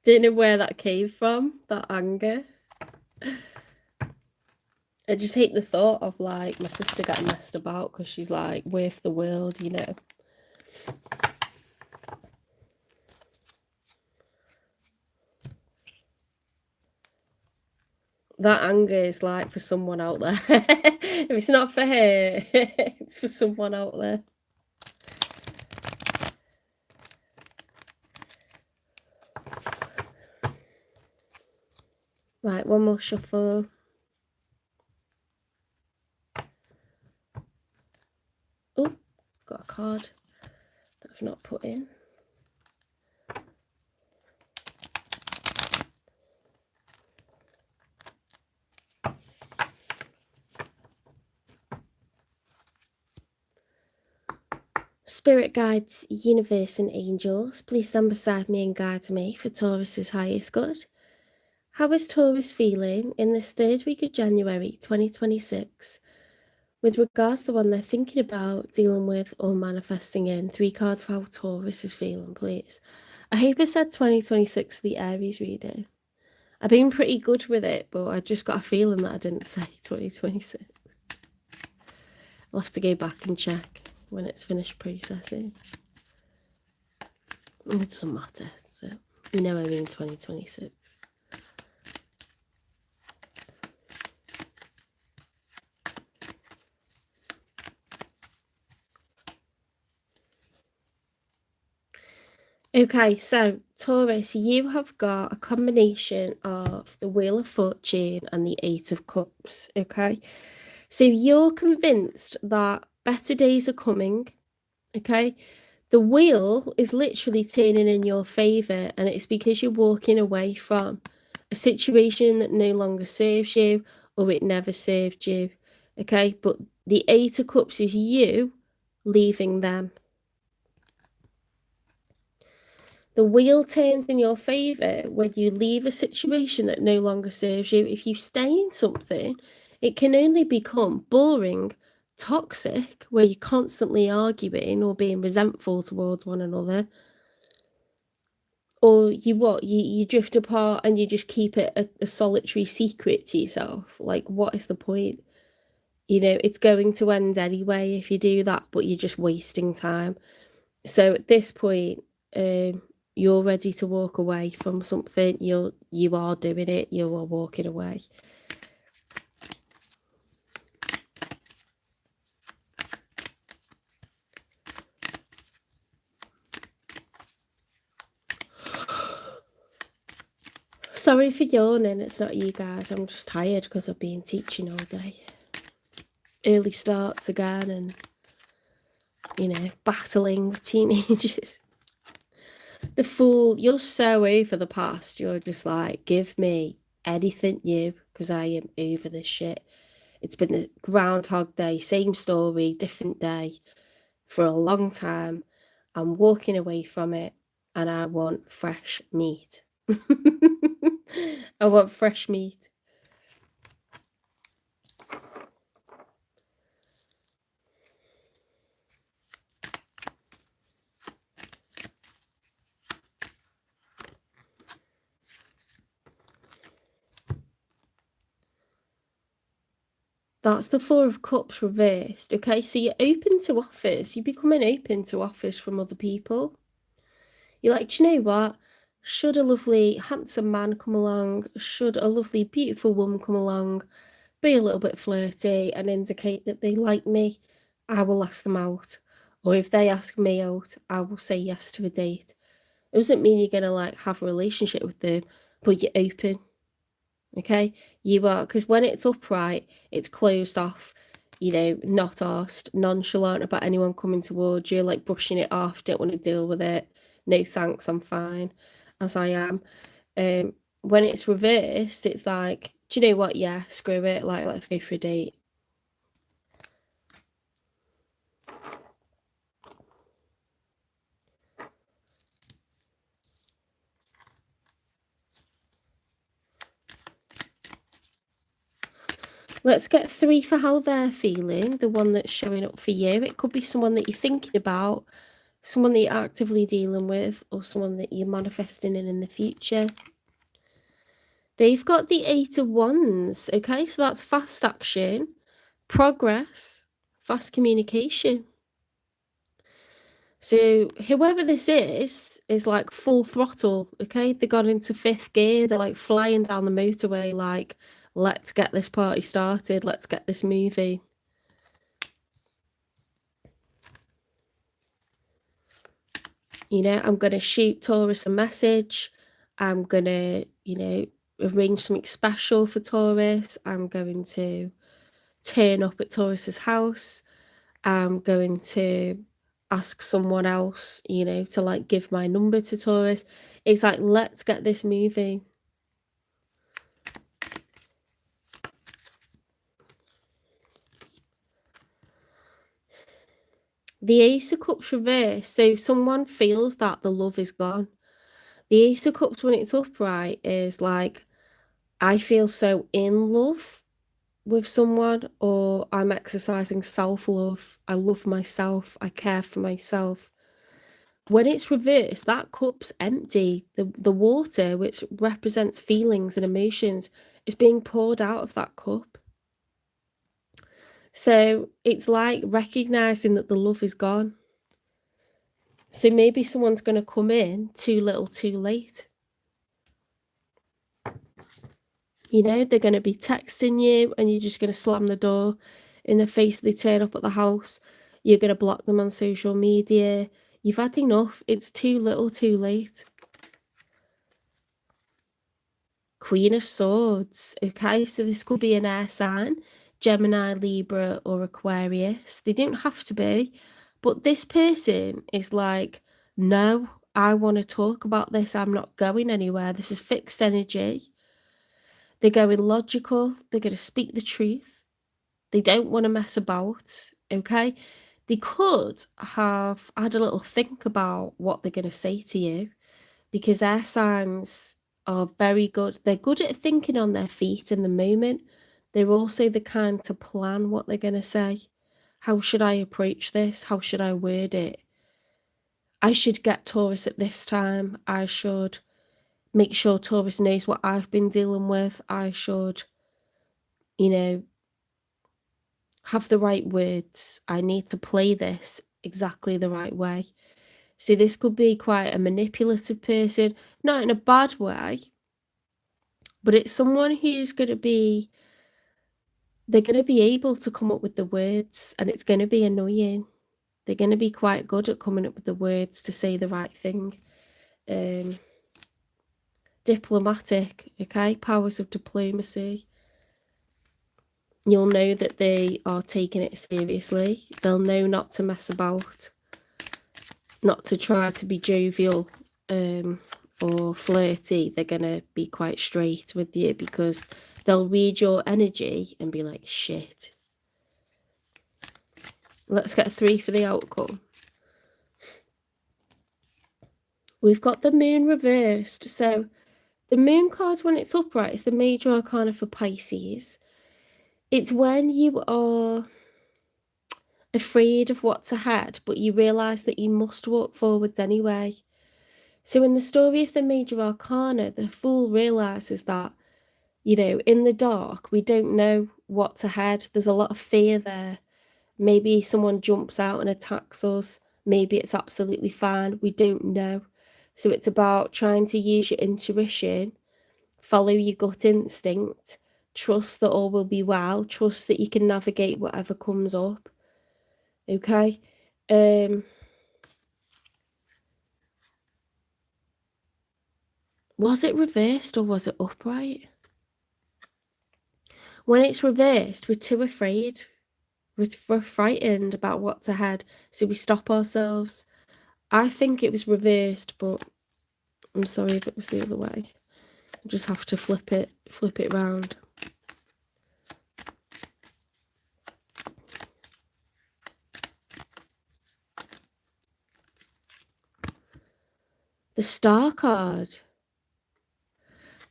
don't know where that came from, that anger. I just hate the thought of, like, my sister getting messed about because she's, like, worth the world, you know. That anger is, like, for someone out there. If it's not for her, it's for someone out there. Right, one more shuffle. Oh, got a card that I've not put in. Spirit guides, universe and angels, please stand beside me and guide me for Taurus's highest good. How is Taurus feeling in this third week of January 2026 with regards to the one they're thinking about, dealing with or manifesting in? 3 cards for how Taurus is feeling, please. I hope I said 2026 for the Aries reading. I've been pretty good with it, but I just got a feeling that I didn't say 2026. I'll have to go back and check when it's finished processing. It doesn't matter, so you know I mean 2026. Okay, so Taurus, you have got a combination of the Wheel of Fortune and the 8 of Cups, okay? So you're convinced that better days are coming, okay? The wheel is literally turning in your favour, and it's because you're walking away from a situation that no longer serves you, or it never served you, okay? But the 8 of Cups is you leaving them. The wheel turns in your favour when you leave a situation that no longer serves you. If you stay in something, it can only become boring, toxic, where you're constantly arguing or being resentful towards one another. Or you drift apart and you just keep it a solitary secret to yourself. Like, what is the point? You know, it's going to end anyway if you do that, but you're just wasting time. So at this point, you're ready to walk away from something. You are doing it. You are walking away. Sorry for yawning. It's not you guys. I'm just tired because I've been teaching all day. Early starts again, and you know, battling with teenagers. The Fool, you're so over the past. You're just like, give me anything new because I am over this shit. It's been the Groundhog Day, same story, different day for a long time. I'm walking away from it and I want fresh meat. I want fresh meat. That's the Four of Cups reversed, okay? So you're open to offers. You're becoming open to offers from other people. You're like, do you know what? Should a lovely, handsome man come along, should a lovely, beautiful woman come along, be a little bit flirty and indicate that they like me, I will ask them out. Or if they ask me out, I will say yes to a date. It doesn't mean you're going to like have a relationship with them, but you're open. Okay, you are, because when it's upright, it's closed off, you know, not asked, nonchalant about anyone coming towards you, like brushing it off, don't want to deal with it, no thanks, I'm fine as I am. When it's reversed, it's like, do you know what, yeah, screw it, like, let's go for a date. Let's get 3 for how they're feeling, the one that's showing up for you. It could be someone that you're thinking about, someone that you're actively dealing with, or someone that you're manifesting in the future. They've got the 8 of Wands, okay? So that's fast action, progress, fast communication. So whoever this is like full throttle, okay? They got into 5th gear, they're like flying down the motorway like, let's get this party started, let's get this moving. You know, I'm going to shoot Taurus a message. I'm going to, you know, arrange something special for Taurus. I'm going to turn up at Taurus's house. I'm going to ask someone else, you know, to like give my number to Taurus. It's like, let's get this moving. The Ace of Cups reversed, so someone feels that the love is gone. The Ace of Cups, when it's upright, is like, I feel so in love with someone, or I'm exercising self-love. I love myself. I care for myself. When it's reversed, that cup's empty. The water, which represents feelings and emotions, is being poured out of that cup. So it's like recognizing that the love is gone. So maybe someone's going to come in too little, too late. You know, they're going to be texting you and you're just going to slam the door in the face. They turn up at the house. You're going to block them on social media. You've had enough. It's too little, too late. Queen of Swords. Okay, so this could be an air sign, Gemini, Libra, or Aquarius. They don't have to be, but this person is like, no, I want to talk about this. I'm not going anywhere. This is fixed energy. They're going logical. They're going to speak the truth. They don't want to mess about, okay? They could have had a little think about what they're going to say to you, because air signs are very good. They're good at thinking on their feet in the moment. They're also the kind to plan what they're going to say. How should I approach this? How should I word it? I should get Taurus at this time. I should make sure Taurus knows what I've been dealing with. I should, you know, have the right words. I need to play this exactly the right way. So this could be quite a manipulative person, not in a bad way, but it's someone who's going to be, they're going to be able to come up with the words, and it's going to be annoying. They're going to be quite good at coming up with the words to say the right thing. Diplomatic, okay? Powers of diplomacy. You'll know that they are taking it seriously. They'll know not to mess about, not to try to be jovial or flirty. They're going to be quite straight with you, because they'll read your energy and be like, shit. Let's get a 3 for the outcome. We've got the Moon reversed. So the Moon card, when it's upright, is the major arcana for Pisces. It's when you are afraid of what's ahead, but you realise that you must walk forwards anyway. So in the story of the major arcana, the Fool realises that, you know, in the dark, we don't know what's ahead. There's a lot of fear there. Maybe someone jumps out and attacks us. Maybe it's absolutely fine. We don't know. So it's about trying to use your intuition, follow your gut instinct, trust that all will be well, trust that you can navigate whatever comes up. Okay? Was it reversed or was it upright? When it's reversed, we're too afraid. We're frightened about what's ahead, so we stop ourselves. I think it was reversed, but I'm sorry if it was the other way. I just have to flip it round. The Star card.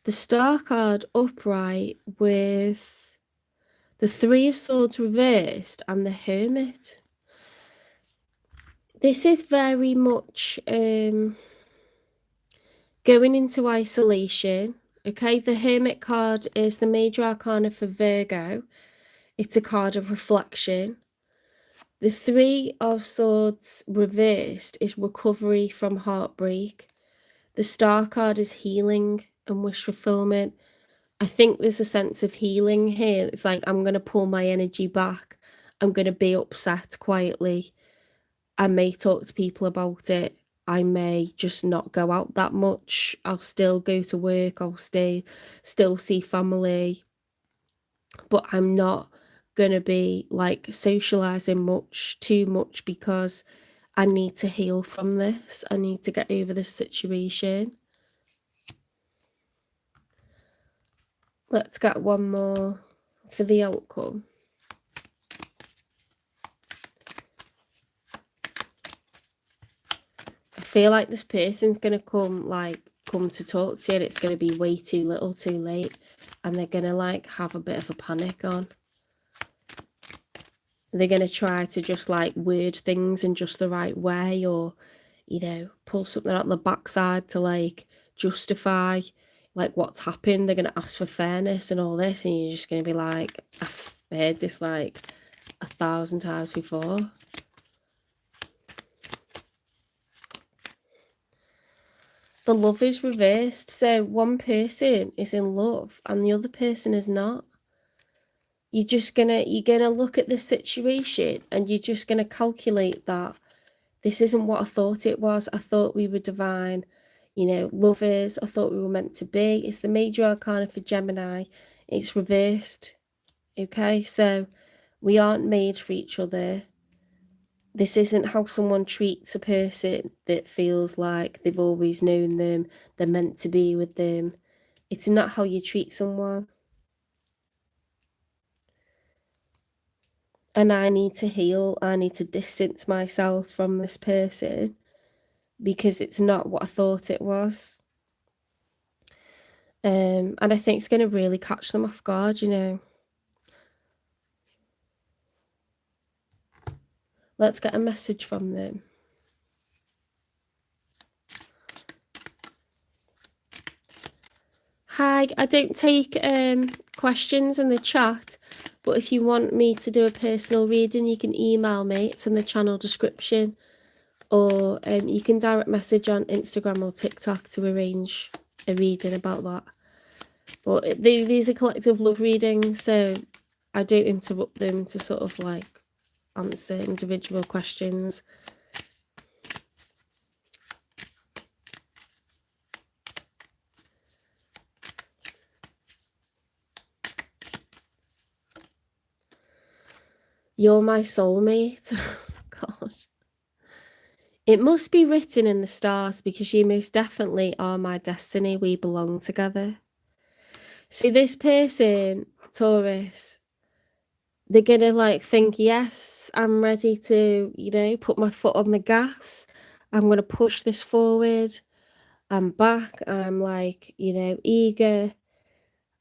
The Star card upright with the Three of Swords reversed and the Hermit. This is very much going into isolation. Okay, the Hermit card is the major arcana for Virgo. It's a card of reflection. The Three of Swords reversed is recovery from heartbreak. The Star card is healing and wish fulfillment. I think there's a sense of healing here. It's like, I'm going to pull my energy back. I'm going to be upset quietly. I may talk to people about it. I may just not go out that much. I'll still go to work. I'll still see family. But I'm not going to be like socializing too much, because I need to heal from this. I need to get over this situation. Let's get one more for the outcome. I feel like this person's going to come to talk to you, and it's going to be way too little too late, and they're going to like have a bit of a panic on. They're going to try to just like word things in just the right way, or, you know, pull something out the backside to like justify like what's happened. They're going to ask for fairness and all this, and you're just going to be like, I've heard this like 1,000 times before. The love is reversed, so one person is in love and the other person is not. You're gonna look at this situation and you're just gonna calculate that this isn't what I thought it was. I thought we were divine, you know, lovers. I thought we were meant to be. It's the major arcana for Gemini. It's reversed. Okay, so we aren't made for each other. This isn't how someone treats a person that feels like they've always known them, they're meant to be with them. It's not how you treat someone. And I need to heal. I need to distance myself from this person because it's not what I thought it was. And I think it's going to really catch them off guard, you know. Let's get a message from them. Hi, I don't take questions in the chat, but if you want me to do a personal reading, you can email me. It's in the channel description, or you can direct message on Instagram or TikTok to arrange a reading about that. But these are collective love readings, so I don't interrupt them to sort of like answer individual questions. You're my soulmate. God. It must be written in the stars, because you most definitely are my destiny. We belong together. So this person, Taurus, they're gonna like think, yes, I'm ready to, you know, put my foot on the gas. I'm gonna push this forward. I'm back. I'm like, you know, eager.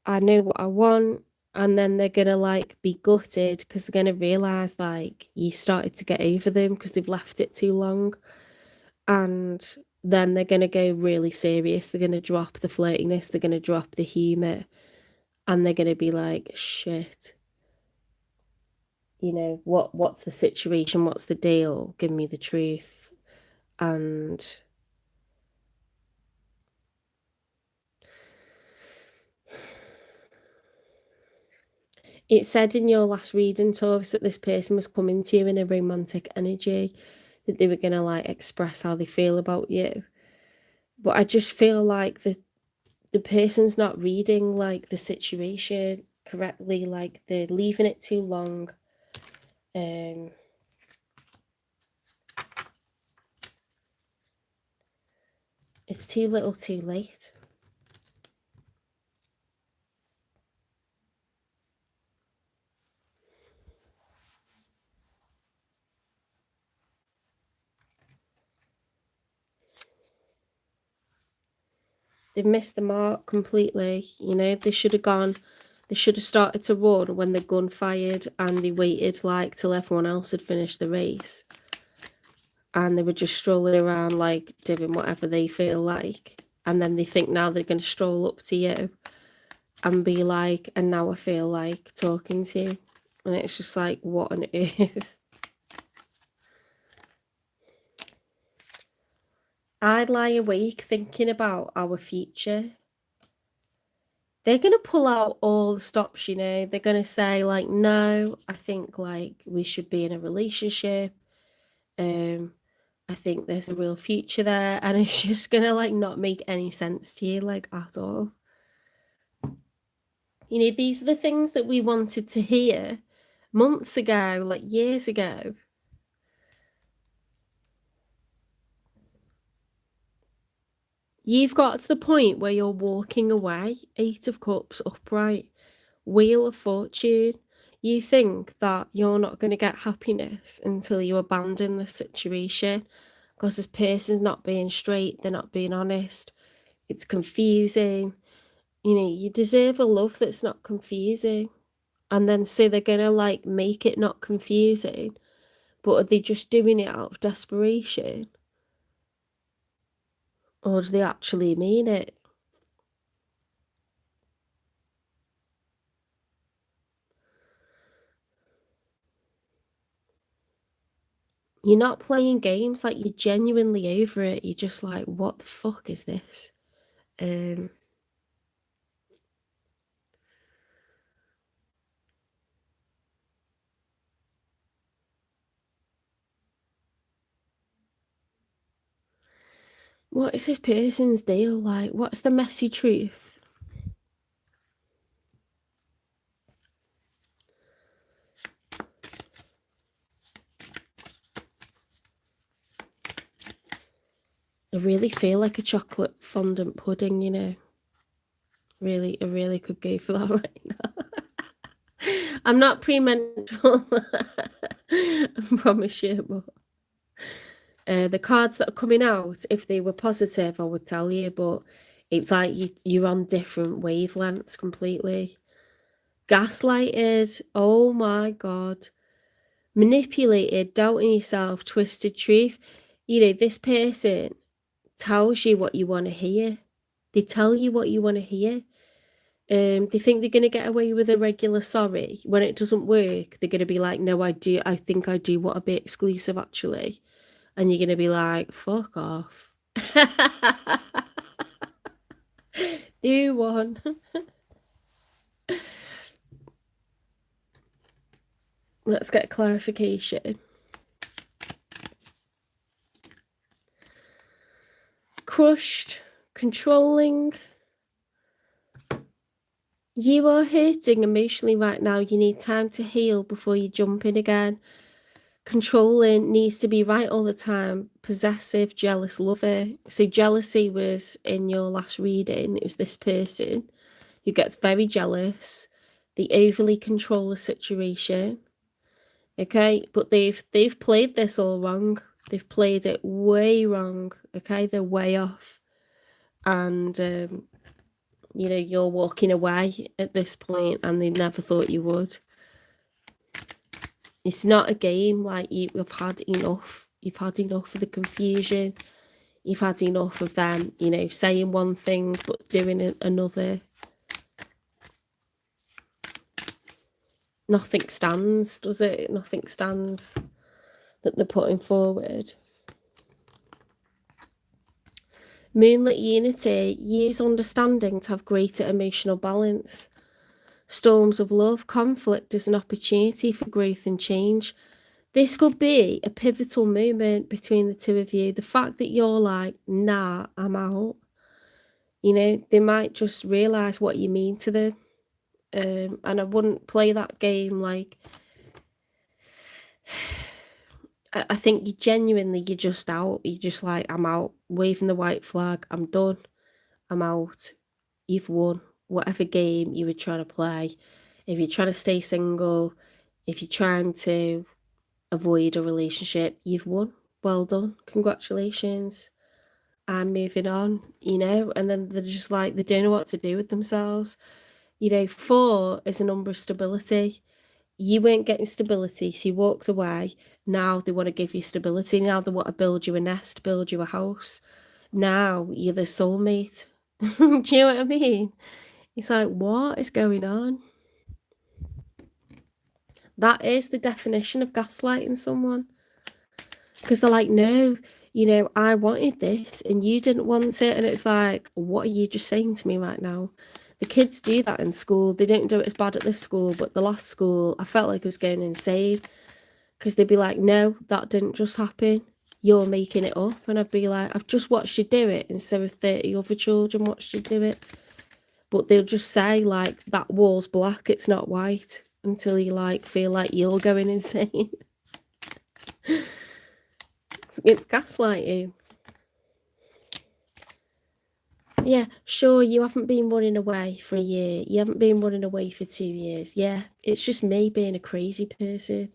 I know what I want. And then they're gonna like be gutted because they're gonna realize like you started to get over them because they've left it too long. And then they're gonna go really serious. They're gonna drop the flirtiness. They're gonna drop the humor, and they're gonna be like, shit, you know, what's the situation, what's the deal, give me the truth. And it said in your last reading, Taurus, that this person was coming to you in a romantic energy, that they were going to like express how they feel about you. But I just feel like the person's not reading like the situation correctly, like they're leaving it too long. It's too little too late. They've missed the mark completely. You know, they should have started to run when the gun fired, and they waited like till everyone else had finished the race. And they were just strolling around like doing whatever they feel like. And then they think now they're going to stroll up to you and be like, and now I feel like talking to you. And it's just like, what on earth? I'd lie awake thinking about our future. They're going to pull out all the stops, you know. They're going to say, like, no, I think, like, we should be in a relationship. I think there's a real future there. And it's just going to, like, not make any sense to you, like, at all. You know, these are the things that we wanted to hear months ago, like, years ago. You've got to the point where you're walking away, 8 of Cups, upright, Wheel of Fortune. You think that you're not going to get happiness until you abandon the situation, because this person's not being straight, they're not being honest, it's confusing. You know, you deserve a love that's not confusing. And then so they're going to like make it not confusing, but are they just doing it out of desperation? Or do they actually mean it? You're not playing games, like you're genuinely over it. You're just like, what the fuck is this? What is this person's deal? Like, what's the messy truth? I really feel like a chocolate fondant pudding, you know. Really, I really could go for that right now. I'm not premenstrual, I promise you, but the cards that are coming out, if they were positive, I would tell you, but it's like you're on different wavelengths completely. Gaslighted, oh my God. Manipulated, doubting yourself, twisted truth. You know, this person tells you what you want to hear. They tell you what you want to hear. They think they're going to get away with a regular sorry. When it doesn't work, they're going to be like, no, I think I do want to be exclusive, actually. And you're going to be like, fuck off. Do one. Let's get clarification. Crushed, controlling. You are hurting emotionally right now. You need time to heal before you jump in again. Controlling, needs to be right all the time. Possessive, jealous lover. So jealousy was in your last reading. It was this person who gets very jealous. They overly control the situation. Okay, but they've played this all wrong. They've played it way wrong. Okay, they're way off. And you know, you're walking away at this point, and they never thought you would. It's not a game. Like, you've had enough. You've had enough of the confusion. You've had enough of them, you know, saying one thing but doing another. nothing stands, does it? Nothing stands that they're putting forward. Moonlit unity, use understanding to have greater emotional balance. Storms of love, conflict is an opportunity for growth and change. This could be a pivotal moment between the two of you. The fact that you're like, nah, I'm out. You know, they might just realise what you mean to them. And I wouldn't play that game like... I think you genuinely, you're just out. You're just like, I'm out, waving the white flag. I'm done. I'm out. You've won. Whatever game you were trying to play. If you're trying to stay single, if you're trying to avoid a relationship, you've won. Well done. Congratulations. I'm moving on, you know? And then they're just like, they don't know what to do with themselves. You know, 4 is a number of stability. You weren't getting stability, so you walked away. Now they want to give you stability. Now they want to build you a nest, build you a house. Now you're the soulmate. Do you know what I mean? It's like, what is going on? That is the definition of gaslighting someone. Because they're like, no, you know, I wanted this and you didn't want it. And it's like, what are you just saying to me right now? The kids do that in school. They don't do it as bad at this school, but the last school, I felt like I was going insane. Because they'd be like, no, that didn't just happen. You're making it up. And I'd be like, I've just watched you do it instead of 30 other children watched you do it. But they'll just say, like, that wall's black, it's not white, until you, like, feel like you're going insane. It's gaslighting. Yeah, sure, you haven't been running away for a year. You haven't been running away for 2 years. Yeah, it's just me being a crazy person.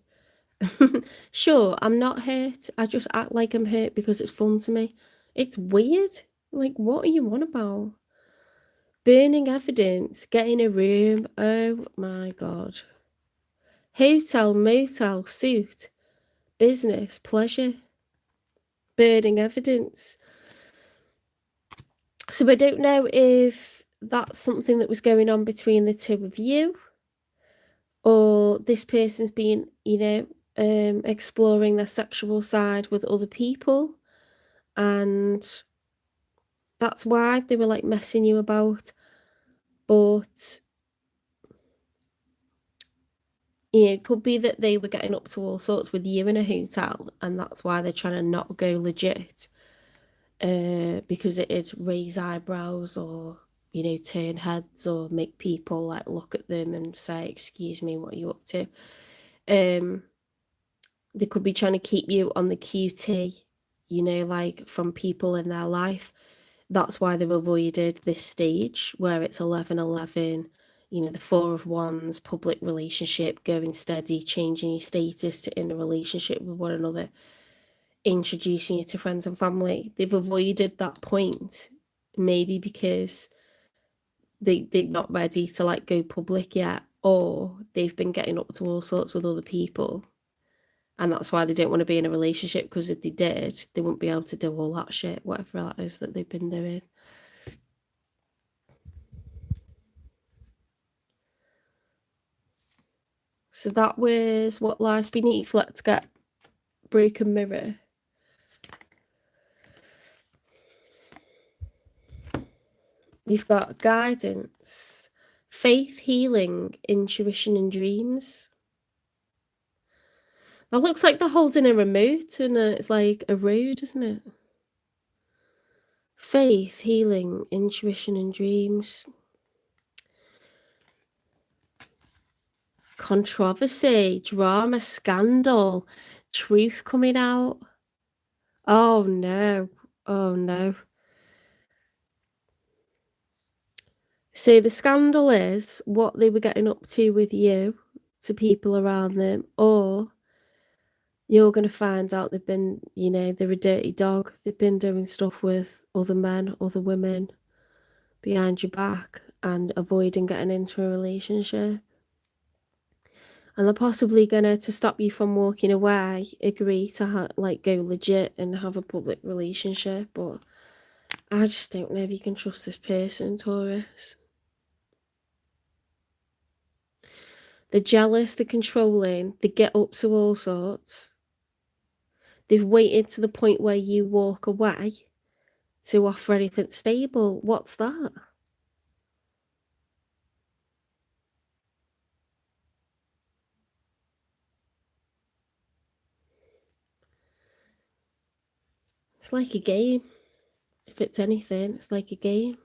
Sure, I'm not hurt. I just act like I'm hurt because it's fun to me. It's weird. Like, what are you on about? Burning evidence, getting a room. Oh my God. Hotel, motel, suit, business, pleasure. Burning evidence. So I don't know if that's something that was going on between the two of you, or this person's been, you know, exploring their sexual side with other people, and that's why they were like messing you about. But yeah, it could be that they were getting up to all sorts with you in a hotel, and that's why they're trying to not go legit, because it'd raise eyebrows or, you know, turn heads or make people like look at them and say, excuse me, what are you up to? They could be trying to keep you on the QT, you know, like from people in their life. That's why they've avoided this stage where it's 11-11, you know, the 4 of Wands, public relationship, going steady, changing your status to in a relationship with one another, introducing you to friends and family. They've avoided that point, maybe because they're not ready to like go public yet, or they've been getting up to all sorts with other people. And that's why they don't want to be in a relationship, because if they did, they wouldn't be able to do all that shit, whatever that is that they've been doing. So that was what lies beneath. Let's get broken mirror. We've got guidance, faith, healing, intuition and dreams. That looks like they're holding a remote and it's like a road, isn't it? Faith, healing, intuition and dreams. Controversy, drama, scandal, truth coming out. Oh no. Oh no. So the scandal is what they were getting up to with you, to people around them, or you're going to find out they've been, you know, they're a dirty dog. They've been doing stuff with other men, other women behind your back and avoiding getting into a relationship. And they're possibly going to stop you from walking away, agree to like go legit and have a public relationship. But I just don't know if you can trust this person, Taurus. They're jealous, they're controlling, they get up to all sorts. They've waited to the point where you walk away to offer anything stable. What's that? It's like a game. If it's anything, it's like a game.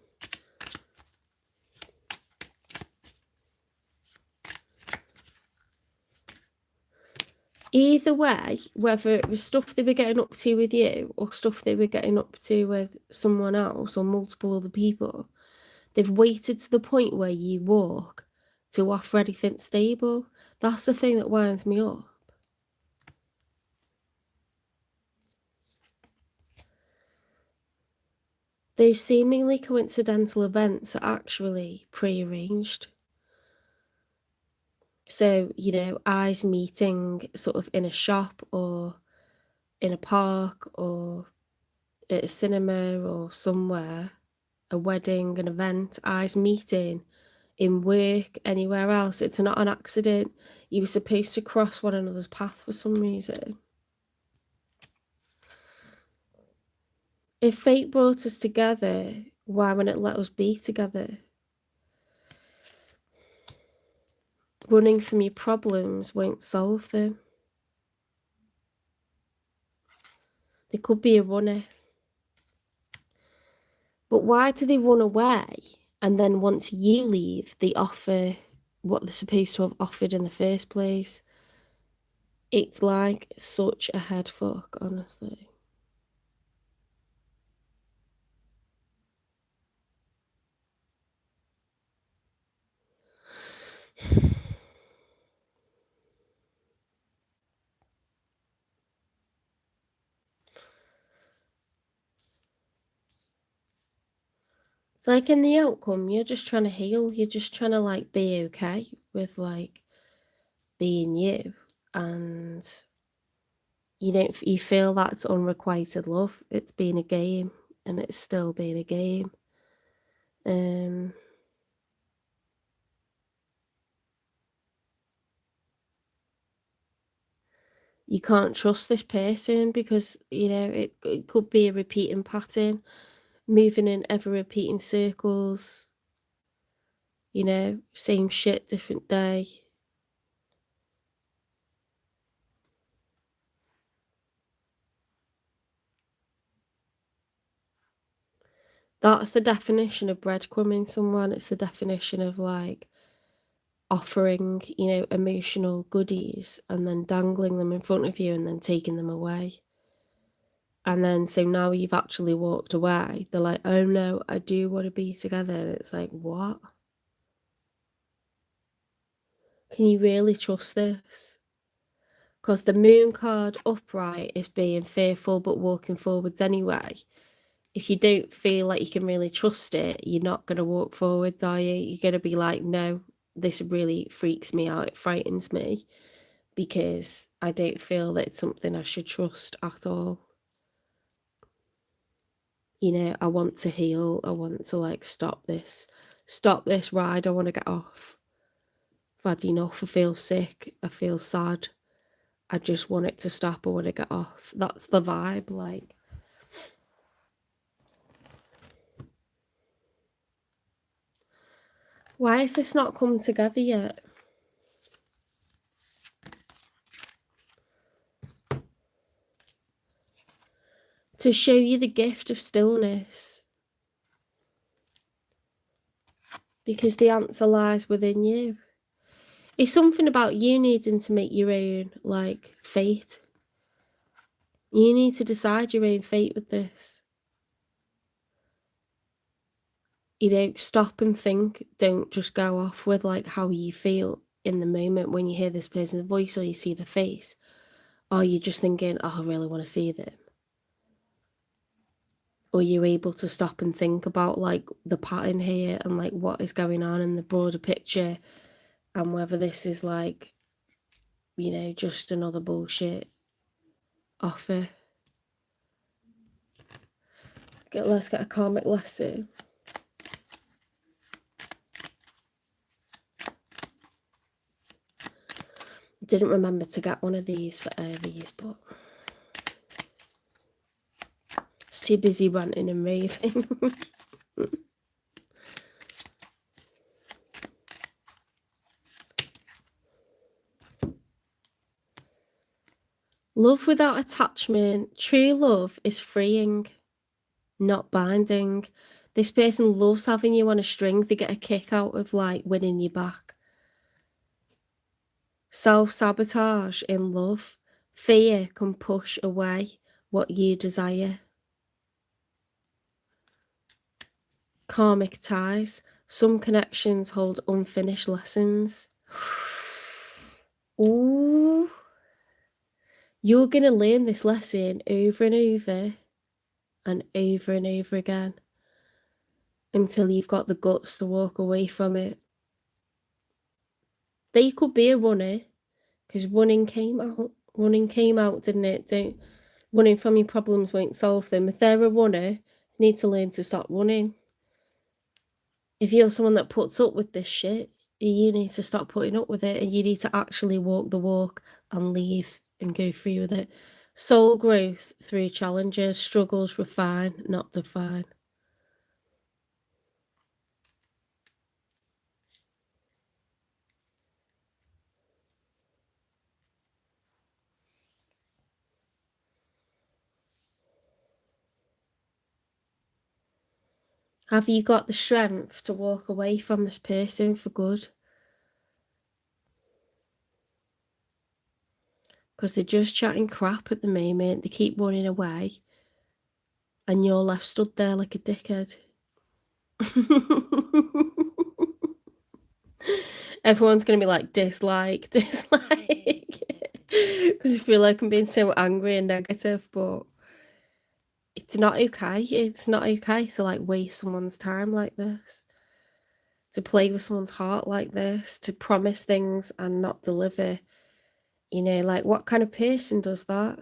Either way, whether it was stuff they were getting up to with you or stuff they were getting up to with someone else or multiple other people, they've waited to the point where you walk to offer anything stable. That's the thing that winds me up. Those seemingly coincidental events are actually pre-arranged. So, you know, eyes meeting sort of in a shop or in a park or at a cinema or somewhere, a wedding, an event, eyes meeting in work, anywhere else. It's not an accident. You were supposed to cross one another's path for some reason. If fate brought us together, why wouldn't it let us be together? Running from your problems won't solve them. There could be a runner. But why do they run away? And then once you leave, they offer what they're supposed to have offered in the first place. It's like such a head fuck, honestly. It's like in the outcome, you're just trying to heal. You're just trying to like be okay with like being you, and you feel that's unrequited love. It's been a game, and it's still being a game. You can't trust this person because it could be a repeating pattern, moving in ever repeating circles. Same shit, different day. That's the definition of breadcrumbing someone. It's the definition of like offering, emotional goodies and then dangling them in front of you and then taking them away. And then so now you've actually walked away. They're like, oh no, I do want to be together. And it's like, what? Can you really trust this? Because the moon card upright is being fearful but walking forwards anyway. If you don't feel like you can really trust it, you're not going to walk forwards, are you? You're going to be like, no, this really freaks me out. It frightens me because I don't feel that it's something I should trust at all. I want to heal. I want to like stop this ride. I want to get off. I've had enough. I feel sick. I feel sad. I just want it to stop. I want to get off. That's the vibe, like. Why has this not come together yet? To show you the gift of stillness. Because the answer lies within you. It's something about you needing to make your own, like, fate. You need to decide your own fate with this. Stop and think. Don't just go off with, like, how you feel in the moment when you hear this person's voice or you see their face. Or you're just thinking, oh, I really want to see them. Or you're able to stop and think about, like, the pattern here and, like, what is going on in the broader picture and whether this is, like, just another bullshit offer. Let's get a karmic lesson. Didn't remember to get one of these for Aries, but it's too busy ranting and raving. Love without attachment. True love is freeing, not binding. This person loves having you on a string. They get a kick out of like winning you back. Self-sabotage in love. Fear can push away what you desire. Karmic ties. Some connections hold unfinished lessons. Ooh. You're going to learn this lesson over and over and over and over again until you've got the guts to walk away from it. They could be a runner, because running came out. Running came out, didn't it? Running from your problems won't solve them. If they're a runner, you need to learn to stop running. If you're someone that puts up with this shit, you need to stop putting up with it, and you need to actually walk the walk and leave and go through with it. Soul growth through challenges. Struggles refine, not define. Have you got the strength to walk away from this person for good? Because they're just chatting crap at the moment. They keep running away. And you're left stood there like a dickhead. Everyone's going to be like, dislike, dislike. Because I feel like I'm being so angry and negative, but it's not okay. It's not okay to like waste someone's time like this, to play with someone's heart like this, to promise things and not deliver. You know, like what kind of person does that?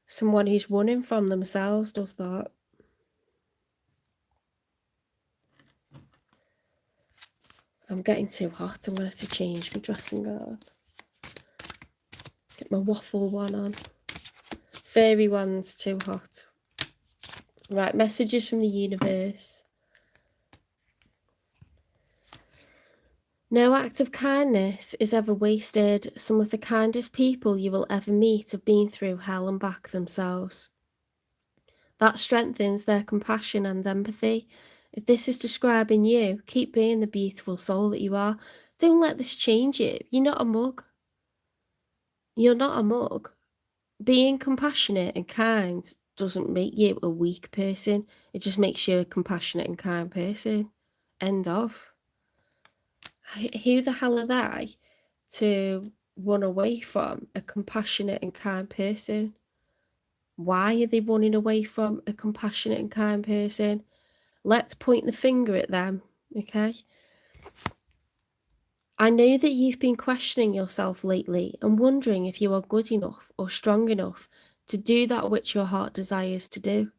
Someone who's running from themselves does that. I'm getting too hot. I'm going to have to change my dressing gown. Get my waffle one on. Fairy one's too hot. Right, messages from the universe. No act of kindness is ever wasted. Some of the kindest people you will ever meet have been through hell and back themselves. That strengthens their compassion and empathy. If this is describing you, keep being the beautiful soul that you are. Don't let this change you. You're not a mug. You're not a mug. Being compassionate and kind doesn't make you a weak person. It just makes you a compassionate and kind person. End of. Who the hell are they to run away from a compassionate and kind person? Why are they running away from a compassionate and kind person? Let's point the finger at them, okay? I know that you've been questioning yourself lately and wondering if you are good enough or strong enough to do that which your heart desires to do.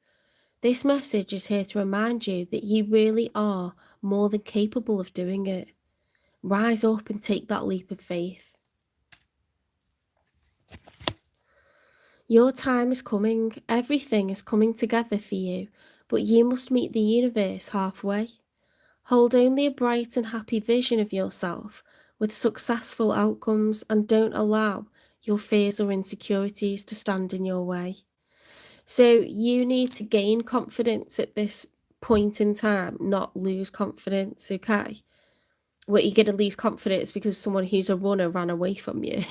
This message is here to remind you that you really are more than capable of doing it. Rise up and take that leap of faith. Your time is coming. Everything is coming together for you, but you must meet the universe halfway. Hold only a bright and happy vision of yourself with successful outcomes, and don't allow your fears or insecurities to stand in your way. So you need to gain confidence at this point in time, not lose confidence, okay? What, you're going to lose confidence because someone who's a runner ran away from you?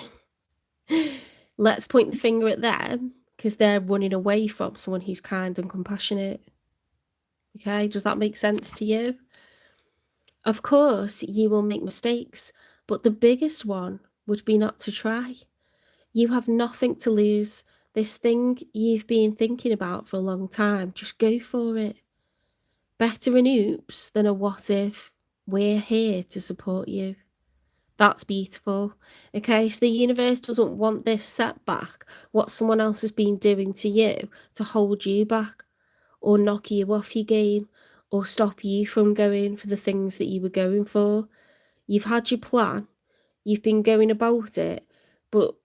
Let's point the finger at them because they're running away from someone who's kind and compassionate. Okay, does that make sense to you? Of course, you will make mistakes, but the biggest one would be not to try. You have nothing to lose. This thing you've been thinking about for a long time, just go for it. Better an oops than a what if. We're here to support you. That's beautiful. Okay, so the universe doesn't want this setback, what someone else has been doing to you, to hold you back or knock you off your game or stop you from going for the things that you were going for. You've had your plan. you've been going about it, but,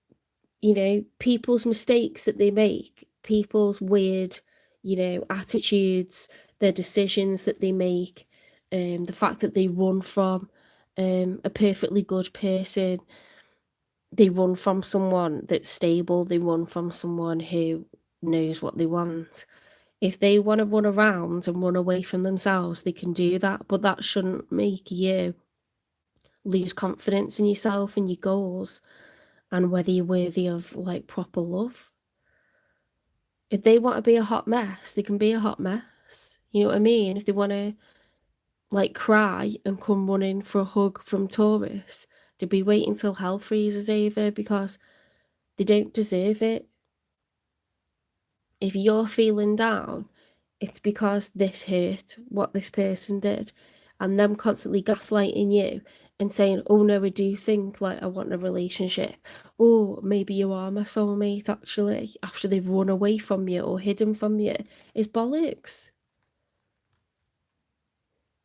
you know, people's mistakes that they make, people's weird, you know, attitudes, their decisions that they make, the fact that they run from a perfectly good person, they run from someone that's stable, they run from someone who knows what they want. If they want to run around and run away from themselves, they can do that, but that shouldn't make you lose confidence in yourself and your goals and whether you're worthy of like proper love. If they want to be a hot mess, they can be a hot mess. You know what I mean? If they want to like cry and come running for a hug from tourists, they'll be waiting till hell freezes over because they don't deserve it. If you're feeling down, it's because this hurt, what this person did, and them constantly gaslighting you and saying, oh no, I do think like I want a relationship. Oh, maybe you are my soulmate actually, after they've run away from you or hidden from you, is bollocks.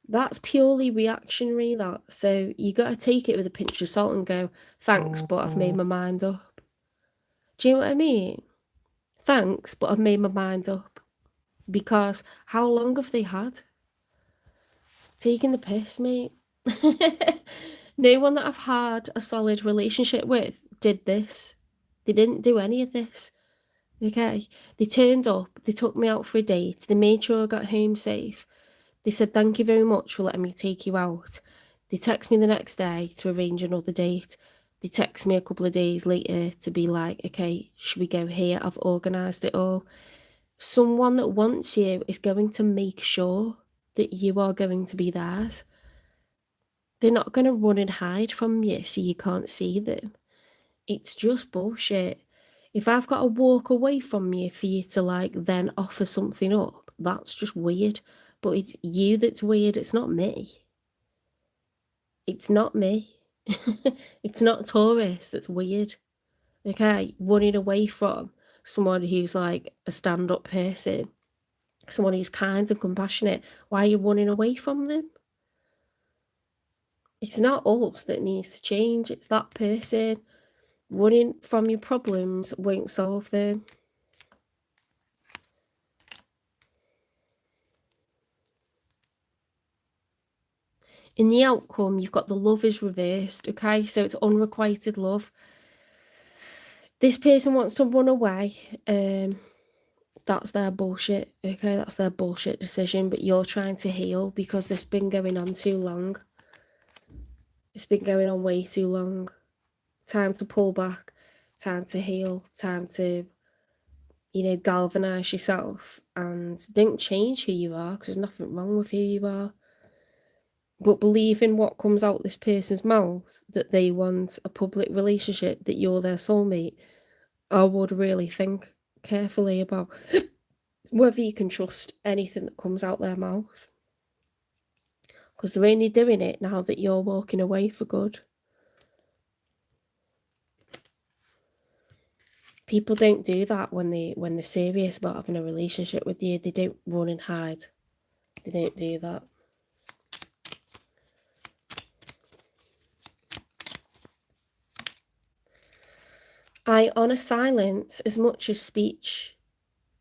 That's purely reactionary, that. So you got to take it with a pinch of salt and go, thanks, but I've made my mind up. Do you know what I mean? Thanks, but I've made my mind up. Because how long have they had? Taking the piss, mate. No one that I've had a solid relationship with did this. They didn't do any of this. Okay? They turned up, they took me out for a date, they made sure I got home safe. They said, thank you very much for letting me take you out. They text me the next day to arrange another date. They text me a couple of days later to be like, okay, should we go here? I've organised it all. Someone that wants you is going to make sure that you are going to be theirs. They're not going to run and hide from you so you can't see them. It's just bullshit. If I've got to walk away from you for you to like then offer something up, that's just weird. But it's you that's weird, it's not me. It's not me. It's not Taurus that's weird. Okay, running away from someone who's like a stand-up person, someone who's kind and compassionate. Why are you running away from them? It's not us that needs to change, it's that person. Running from your problems won't solve them. In the outcome, you've got the love is reversed, okay? So it's unrequited love. This person wants to run away. That's their bullshit, okay? That's their bullshit decision, but you're trying to heal because this has been going on too long. It's been going on way too long. Time to pull back, time to heal, time to, you know, galvanise yourself and don't change who you are because there's nothing wrong with who you are. But believe in what comes out this person's mouth, that they want a public relationship, that you're their soulmate. I would really think carefully about whether you can trust anything that comes out their mouth. Because they're only doing it now that you're walking away for good. People don't do that when they're serious about having a relationship with you. They don't run and hide. They don't do that. I honour silence as much as speech.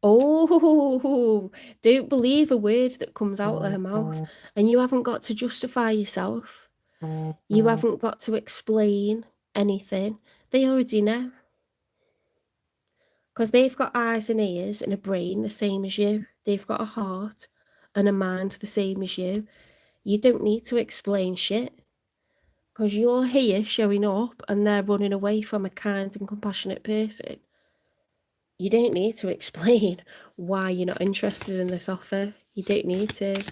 Oh, don't believe a word that comes out their mouth. And you haven't got to justify yourself. You haven't got to explain anything. They already know. Because they've got eyes and ears and a brain the same as you. They've got a heart and a mind the same as you. You don't need to explain shit. Because you're here showing up and they're running away from a kind and compassionate person. You don't need to explain why you're not interested in this offer. You don't need to.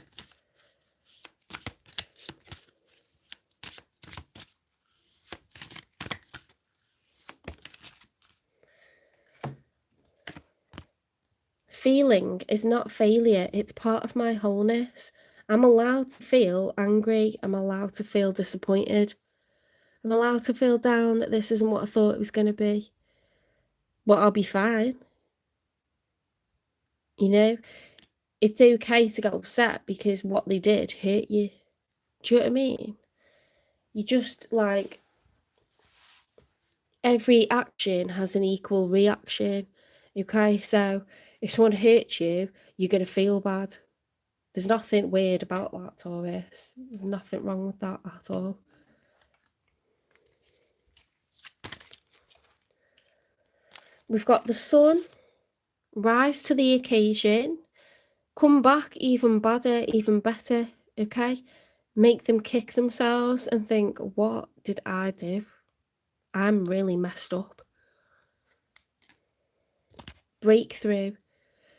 Feeling is not failure. It's part of my wholeness. I'm allowed to feel angry. I'm allowed to feel disappointed. I'm allowed to feel down that this isn't what I thought it was going to be. But I'll be fine. You know, it's okay to get upset because what they did hurt you. Do you know what I mean? You just like, every action has an equal reaction. Okay, so if someone hurts you, you're going to feel bad. There's nothing weird about that, Taurus. There's nothing wrong with that at all. We've got the sun, rise to the occasion, come back even badder, even better, okay? Make them kick themselves and think, what did I do? I'm really messed up. Breakthrough.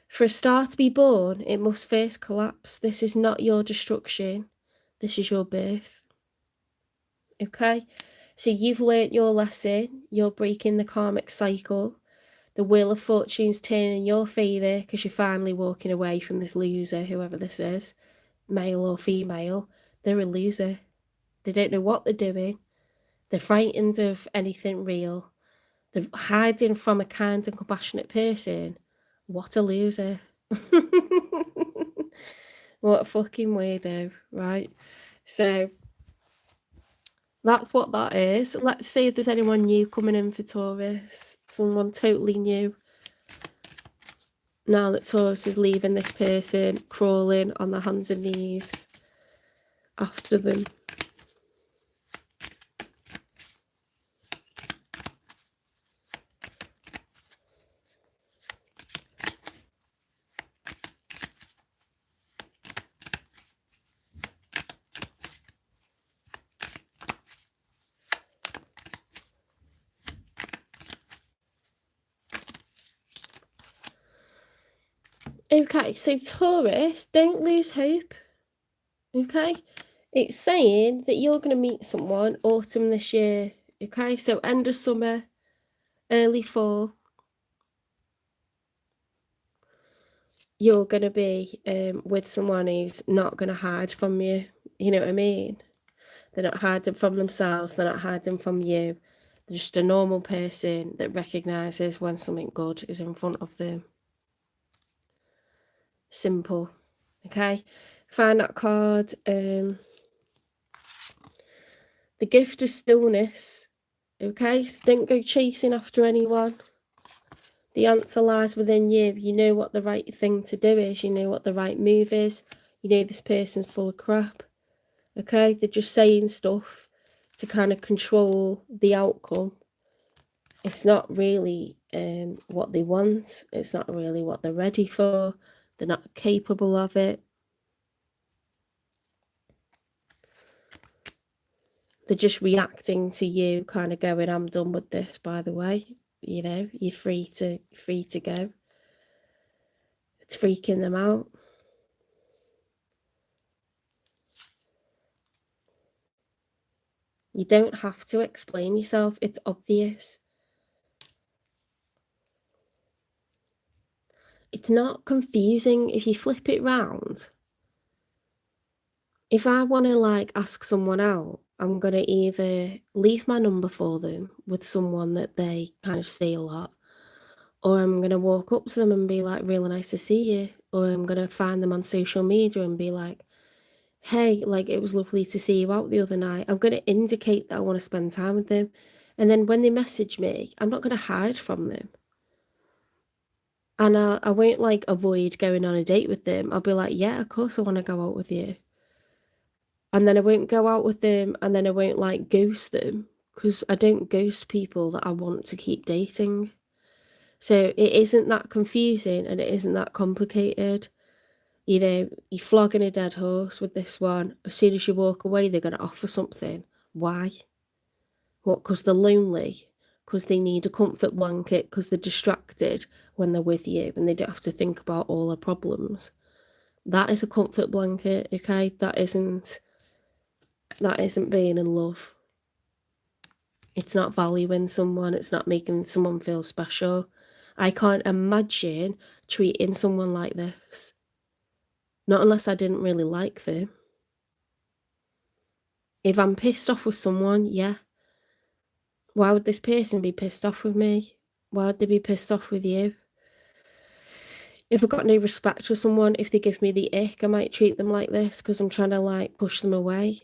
For a star to be born, it must first collapse. This is not your destruction. This is your birth. Okay? So you've learnt your lesson. You're breaking the karmic cycle. The wheel of fortune's turning in your favour because you're finally walking away from this loser, whoever this is, male or female. They're a loser. They don't know what they're doing. They're frightened of anything real. They're hiding from a kind and compassionate person. What a loser. What a fucking weirdo, right? So that's what that is. Let's see if there's anyone new coming in for Taurus. Someone totally new. Now that Taurus is leaving this person, crawling on their hands and knees after them. Okay, so Taurus, don't lose hope. Okay, it's saying that you're going to meet someone autumn this year. Okay, so end of summer, early fall. You're going to be with someone who's not going to hide from you. You know what I mean? They're not hiding from themselves. They're not hiding from you. They're just a normal person that recognises when something good is in front of them. Simple. Okay, find that card. The gift of stillness. Okay, so don't go chasing after anyone. The answer lies within you. You know what the right thing to do is. You know what the right move is. You know this person's full of crap. Okay, they're just saying stuff to kind of control the outcome. It's not really what they want. It's not really what they're ready for. They're not capable of it. They're just reacting to you kind of going, I'm done with this, by the way. You know, you're free to go. It's freaking them out. You don't have to explain yourself. It's obvious. It's not confusing if you flip it round. If I want to like ask someone out, I'm going to either leave my number for them with someone that they kind of see a lot, or I'm going to walk up to them and be like, really nice to see you. Or I'm going to find them on social media and be like, hey, like, it was lovely to see you out the other night. I'm going to indicate that I want to spend time with them. And then when they message me, I'm not going to hide from them. And I won't like avoid going on a date with them. I'll be like, yeah, of course I want to go out with you. And then I won't go out with them, and then I won't like ghost them, because I don't ghost people that I want to keep dating. So it isn't that confusing and it isn't that complicated. You know, you're flogging a dead horse with this one. As soon as you walk away, they're going to offer something. Why? What, because they're lonely? Because they need a comfort blanket? Because they're distracted when they're with you and they don't have to think about all their problems? That is a comfort blanket, okay? That isn't being in love. It's not valuing someone. It's not making someone feel special. I can't imagine treating someone like this. Not unless I didn't really like them. If I'm pissed off with someone, yeah. Why would this person be pissed off with me? Why would they be pissed off with you? If I've got no respect for someone, if they give me the ick, I might treat them like this because I'm trying to like push them away.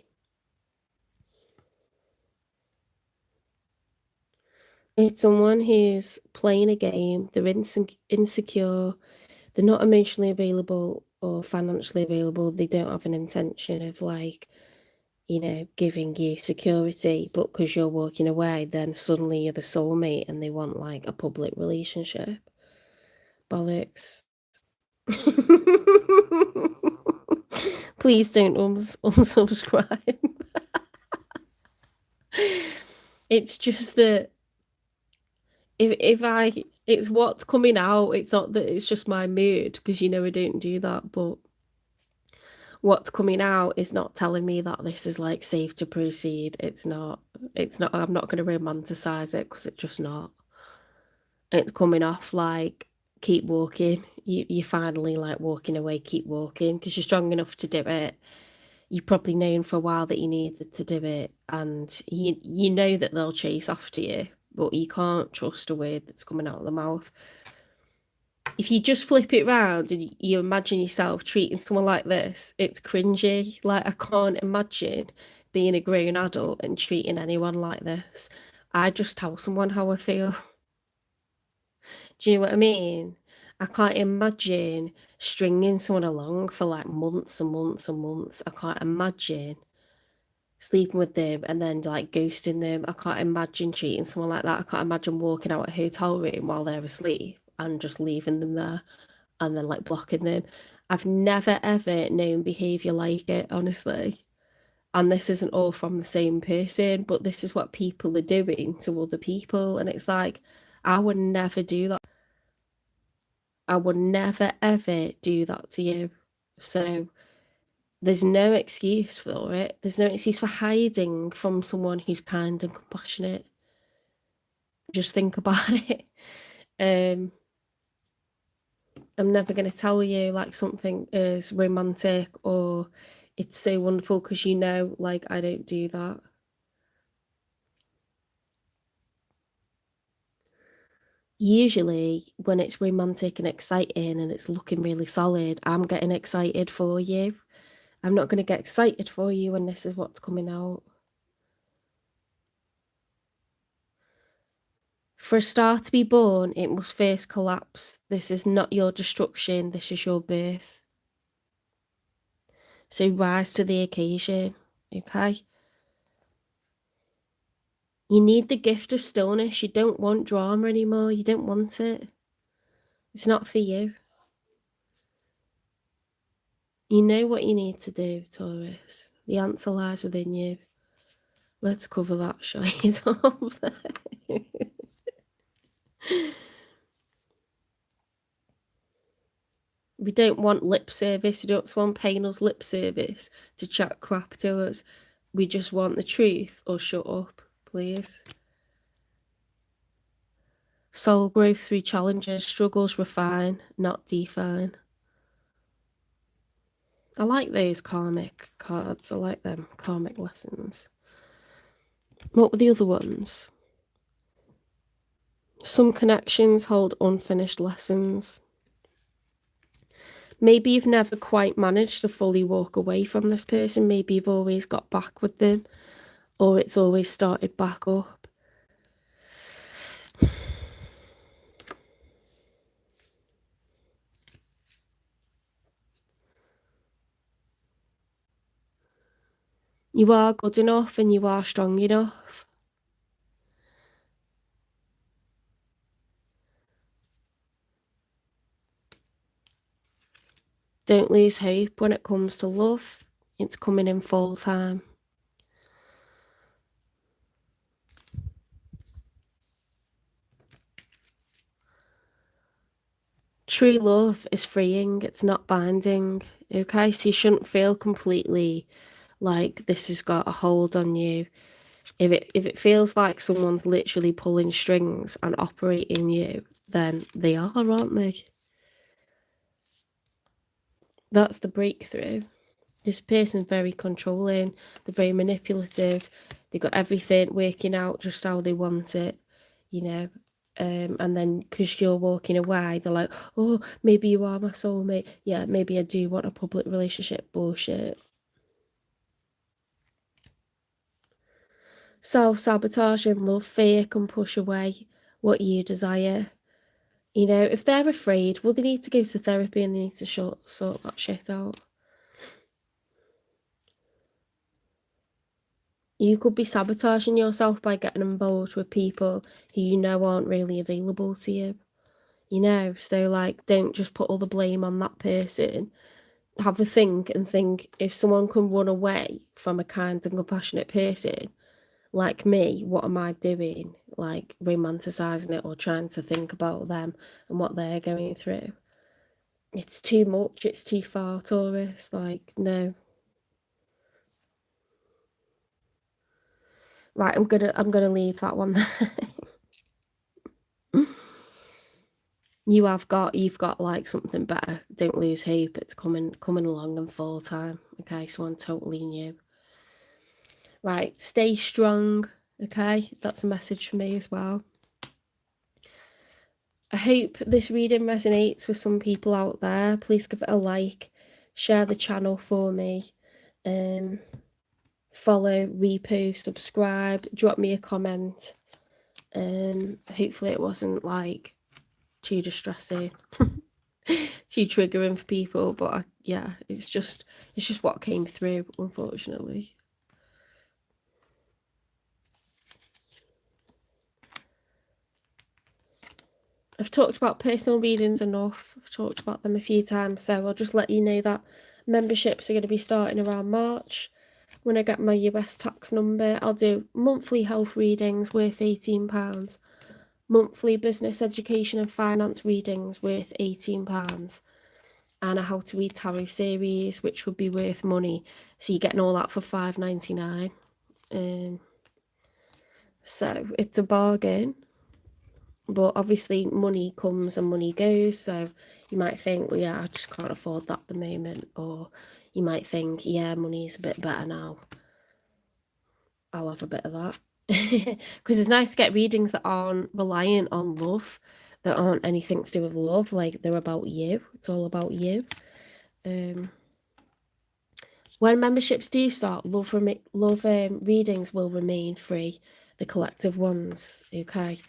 It's someone who's playing a game, they're insecure, they're not emotionally available or financially available, they don't have an intention of, like, you know, giving you security, but because you're walking away, then suddenly you're the soulmate and they want, like, a public relationship. Bollocks. Please don't unsubscribe. It's just that if it's what's coming out, it's not that it's just my mood, because you know I don't do that, but what's coming out is not telling me that this is, like, safe to proceed. It's not, I'm not going to romanticize it, because it's just not. It's coming off like, keep walking. You're finally, like, walking away, keep walking, because you're strong enough to do it. You've probably known for a while that you needed to do it, and you know that they'll chase after you, but you can't trust a word that's coming out of the mouth. If you just flip it round and you imagine yourself treating someone like this, it's cringy. Like, I can't imagine being a grown adult and treating anyone like this. I just tell someone how I feel. Do you know what I mean? I can't imagine stringing someone along for, like, months and months and months. I can't imagine sleeping with them and then, like, ghosting them. I can't imagine treating someone like that. I can't imagine walking out a hotel room while they're asleep and just leaving them there and then, like, blocking them. I've never ever known behavior like it, honestly. And this isn't all from the same person, but this is what people are doing to other people. And it's like, I would never do that. I would never ever do that to you. So there's no excuse for it. There's no excuse for hiding from someone who's kind and compassionate. Just think about it. I'm never going to tell you, like, something is romantic or it's so wonderful, because you know, like, I don't do that. Usually when it's romantic and exciting and it's looking really solid, I'm getting excited for you. I'm not going to get excited for you when this is what's coming out. For a star to be born, it must first collapse. This is not your destruction, this is your birth. So rise to the occasion, okay? You need the gift of stillness. You don't want drama anymore. You don't want it. It's not for you. You know what you need to do, Taurus. The answer lies within you. Let's cover that shade up there. We don't want lip service. We don't want someone paying us lip service to chat crap to us. We just want the truth, or shut up, please. Soul growth through challenges, struggles refine, not define. I like those karmic cards. I like them. Karmic lessons. What were the other ones? Some connections hold unfinished lessons. Maybe you've never quite managed to fully walk away from this person. Maybe you've always got back with them, or it's always started back up. You are good enough and you are strong enough. Don't lose hope when it comes to love. It's coming in full time. True love is freeing. It's not binding. Okay, so you shouldn't feel completely like this has got a hold on you. If it feels like someone's literally pulling strings and operating you, then they are, aren't they? That's the breakthrough. This person's very controlling, they're very manipulative, they've got everything working out just how they want it, you know. And then because you're walking away, they're like, oh, maybe you are my soulmate. Yeah, maybe I do want a public relationship. Bullshit. Self-sabotage and love fear can push away what you desire. You know, if they're afraid, well, they need to go to therapy and they need to sort that shit out. You could be sabotaging yourself by getting involved with people who you know aren't really available to you. You know, so like, don't just put all the blame on that person. Have a think and think, if someone can run away from a kind and compassionate person like me, what am I doing? Like romanticizing it or trying to think about them and what they're going through. It's too much, it's too far, Taurus. Like, no. Right, I'm gonna leave that one there. You've got like something better. Don't lose hope. It's coming along in full time. Okay, someone totally new. Right, stay strong. Okay, that's a message for me as well. I hope this reading resonates with some people out there. Please give it a like, share the channel for me, follow, repost, subscribe, drop me a comment. Hopefully it wasn't like too distressing, too triggering for people, but yeah, it's just what came through, unfortunately. I've talked about personal readings enough. I've talked about them a few times, so I'll just let you know that memberships are going to be starting around March. When I get my US tax number, I'll do monthly health readings worth £18, monthly business education and finance readings worth £18, and a how to read tarot series, which would be worth money. So you're getting all that for £5.99. So it's a bargain. But obviously money comes and money goes, so you might think, well, yeah, I just can't afford that at the moment, or you might think, yeah, money's a bit better now, I'll have a bit of that. Because it's nice to get readings that aren't reliant on love, that aren't anything to do with love, like they're about you. It's all about you. When memberships do start, love readings will remain free, the collective ones. Okay,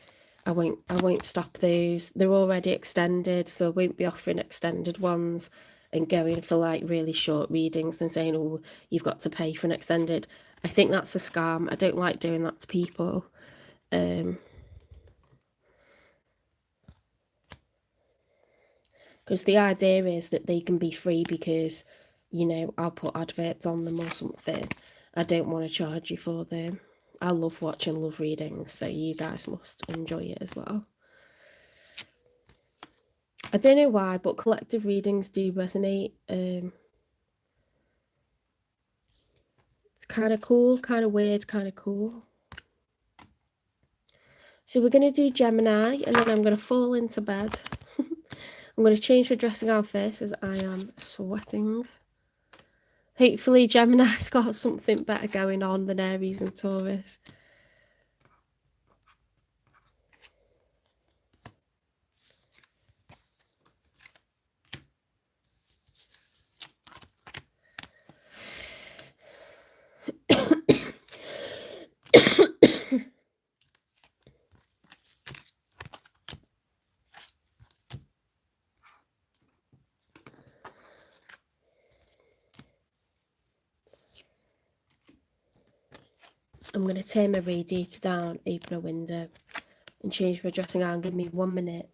I won't stop those. They're already extended, so I won't be offering extended ones and going for like really short readings and saying, oh, you've got to pay for an extended. I think that's a scam. I don't like doing that to people. Because the idea is that they can be free because, you know, I'll put adverts on them or something. I don't want to charge you for them. I love watching love readings, so you guys must enjoy it as well. I don't know why, but collective readings do resonate. It's kind of cool, kind of weird, kind of cool. So we're going to do Gemini, and then I'm going to fall into bed. I'm going to change the dressing gown first, as I am sweating. Hopefully Gemini's got something better going on than Aries and Taurus. I'm going to turn my radiator down, open a window, and change my dressing gown. Give me 1 minute.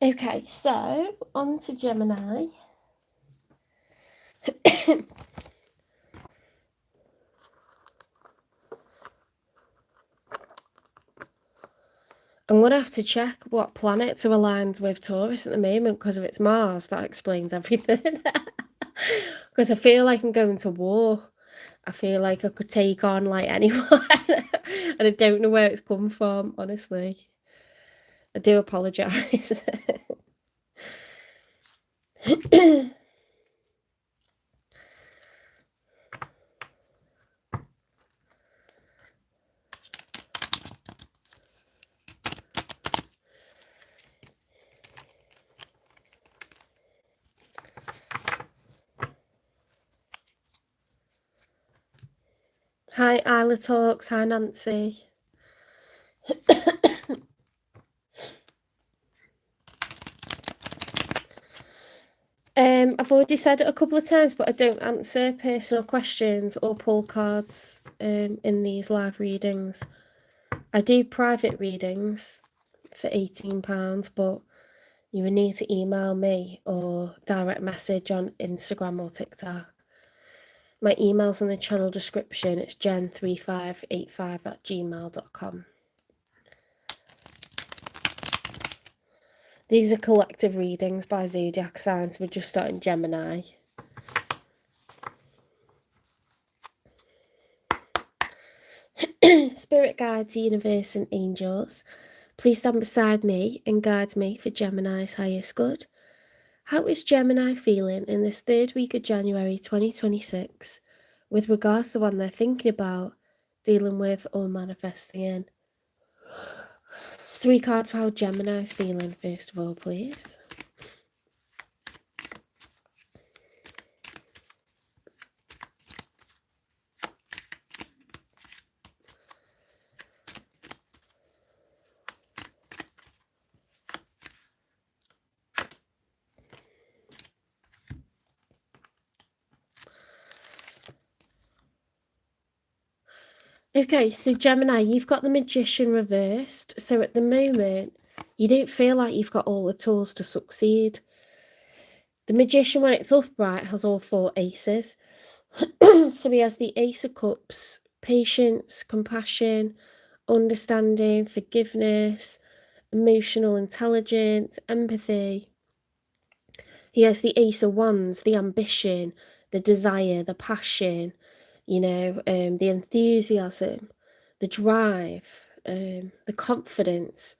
Okay, so on to Gemini. I'm going to have to check what planets are aligned with Taurus at the moment, because if it's Mars, that explains everything. Because I feel like I'm going to war. I feel like I could take on like anyone. And I don't know where it's come from, honestly. I do apologise. Hi, Isla Talks. Hi, Nancy. I've already said it a couple of times, but I don't answer personal questions or pull cards in these live readings. I do private readings for £18, but you would need to email me or direct message on Instagram or TikTok. My email's in the channel description. It's jen3585@gmail.com. These are collective readings by zodiac signs. We're just starting Gemini. Spirit guides, universe and angels, please stand beside me and guide me for Gemini's highest good. How is Gemini feeling in this third week of January 2026 with regards to the one they're thinking about, dealing with or manifesting in? 3 cards for how Gemini's feeling first of all, please. Okay, so Gemini, you've got the Magician reversed. So at the moment, you don't feel like you've got all the tools to succeed. The Magician, when it's upright, has all 4 aces. So he has the Ace of Cups, patience, compassion, understanding, forgiveness, emotional intelligence, empathy. He has the Ace of Wands, the ambition, the desire, the passion, the enthusiasm, the drive, the confidence.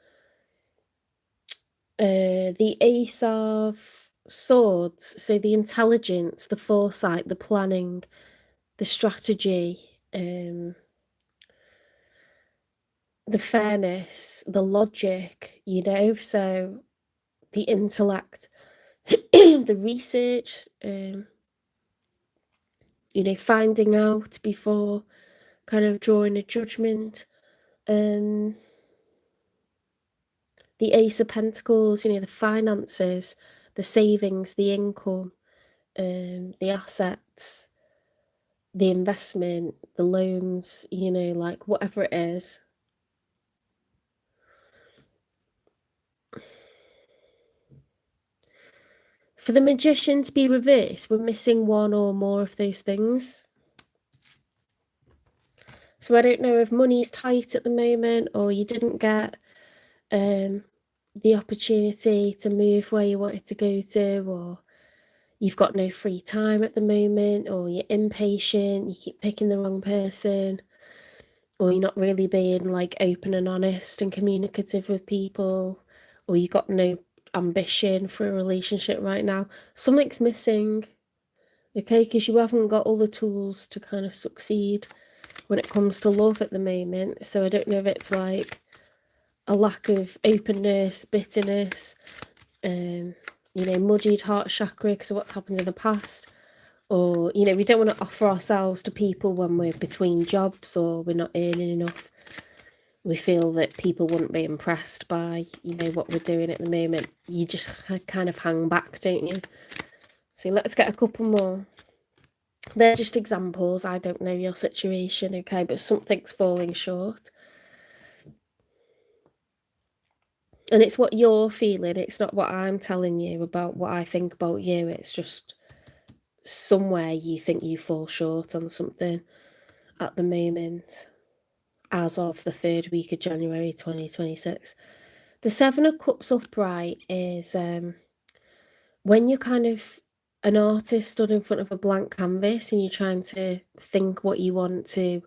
The Ace of Swords, so the intelligence, the foresight, the planning, the strategy, the fairness, the logic, so the intellect, the research, finding out before kind of drawing a judgment. The Ace of Pentacles, the finances, the savings, the income, the assets, the investment, the loans, like whatever it is. For the Magician to be reversed, we're missing one or more of those things. So I don't know if money's tight at the moment, or you didn't get the opportunity to move where you wanted to go to, or you've got no free time at the moment, or you're impatient, you keep picking the wrong person, or you're not really being like open and honest and communicative with people, or you got no ambition for a relationship right now. Something's missing, okay, because you haven't got all the tools to kind of succeed when it comes to love at the moment. So I don't know if it's like a lack of openness, bitterness, muddied heart chakra because of what's happened in the past, or we don't want to offer ourselves to people when we're between jobs or we're not earning enough. We feel that people wouldn't be impressed by what we're doing at the moment. You just kind of hang back, don't you? So let's get a couple more. They're just examples. I don't know your situation, okay, but something's falling short. And it's what you're feeling. It's not what I'm telling you about what I think about you. It's just somewhere you think you fall short on something at the moment, as of the 3rd week of January 2026. The Seven of Cups upright is when you're kind of an artist stood in front of a blank canvas and you're trying to think what you want to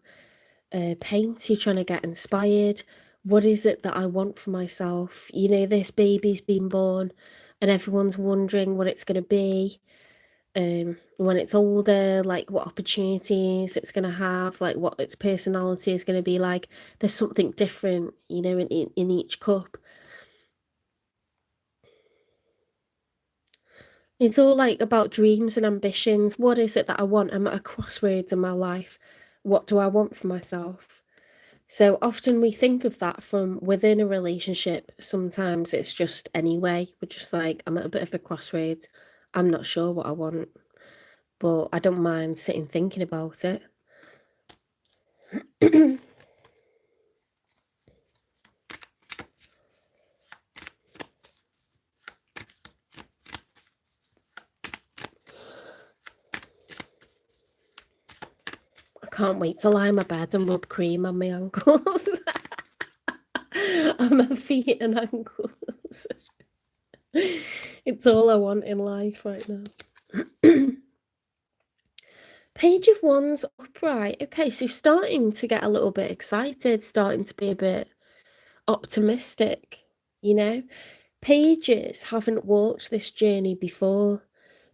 paint, you're trying to get inspired. What is it that I want for myself? You know, this baby's been born and everyone's wondering what it's going to be when it's older, like what opportunities it's going to have, like what its personality is going to be like. There's something different, you know, in each cup. It's all like about dreams and ambitions. What is it that I want? I'm at a crossroads in my life. What do I want for myself? So often we think of that from within a relationship. Sometimes it's just anyway. We're just like, I'm at a bit of a crossroads. I'm not sure what I want, but I don't mind sitting thinking about it. I can't wait to lie in my bed and rub cream on my ankles. On my feet and ankles. It's all I want in life right now. Page of Wands upright. Okay, so starting to get a little bit excited, starting to be a bit optimistic, you know? Pages haven't walked this journey before,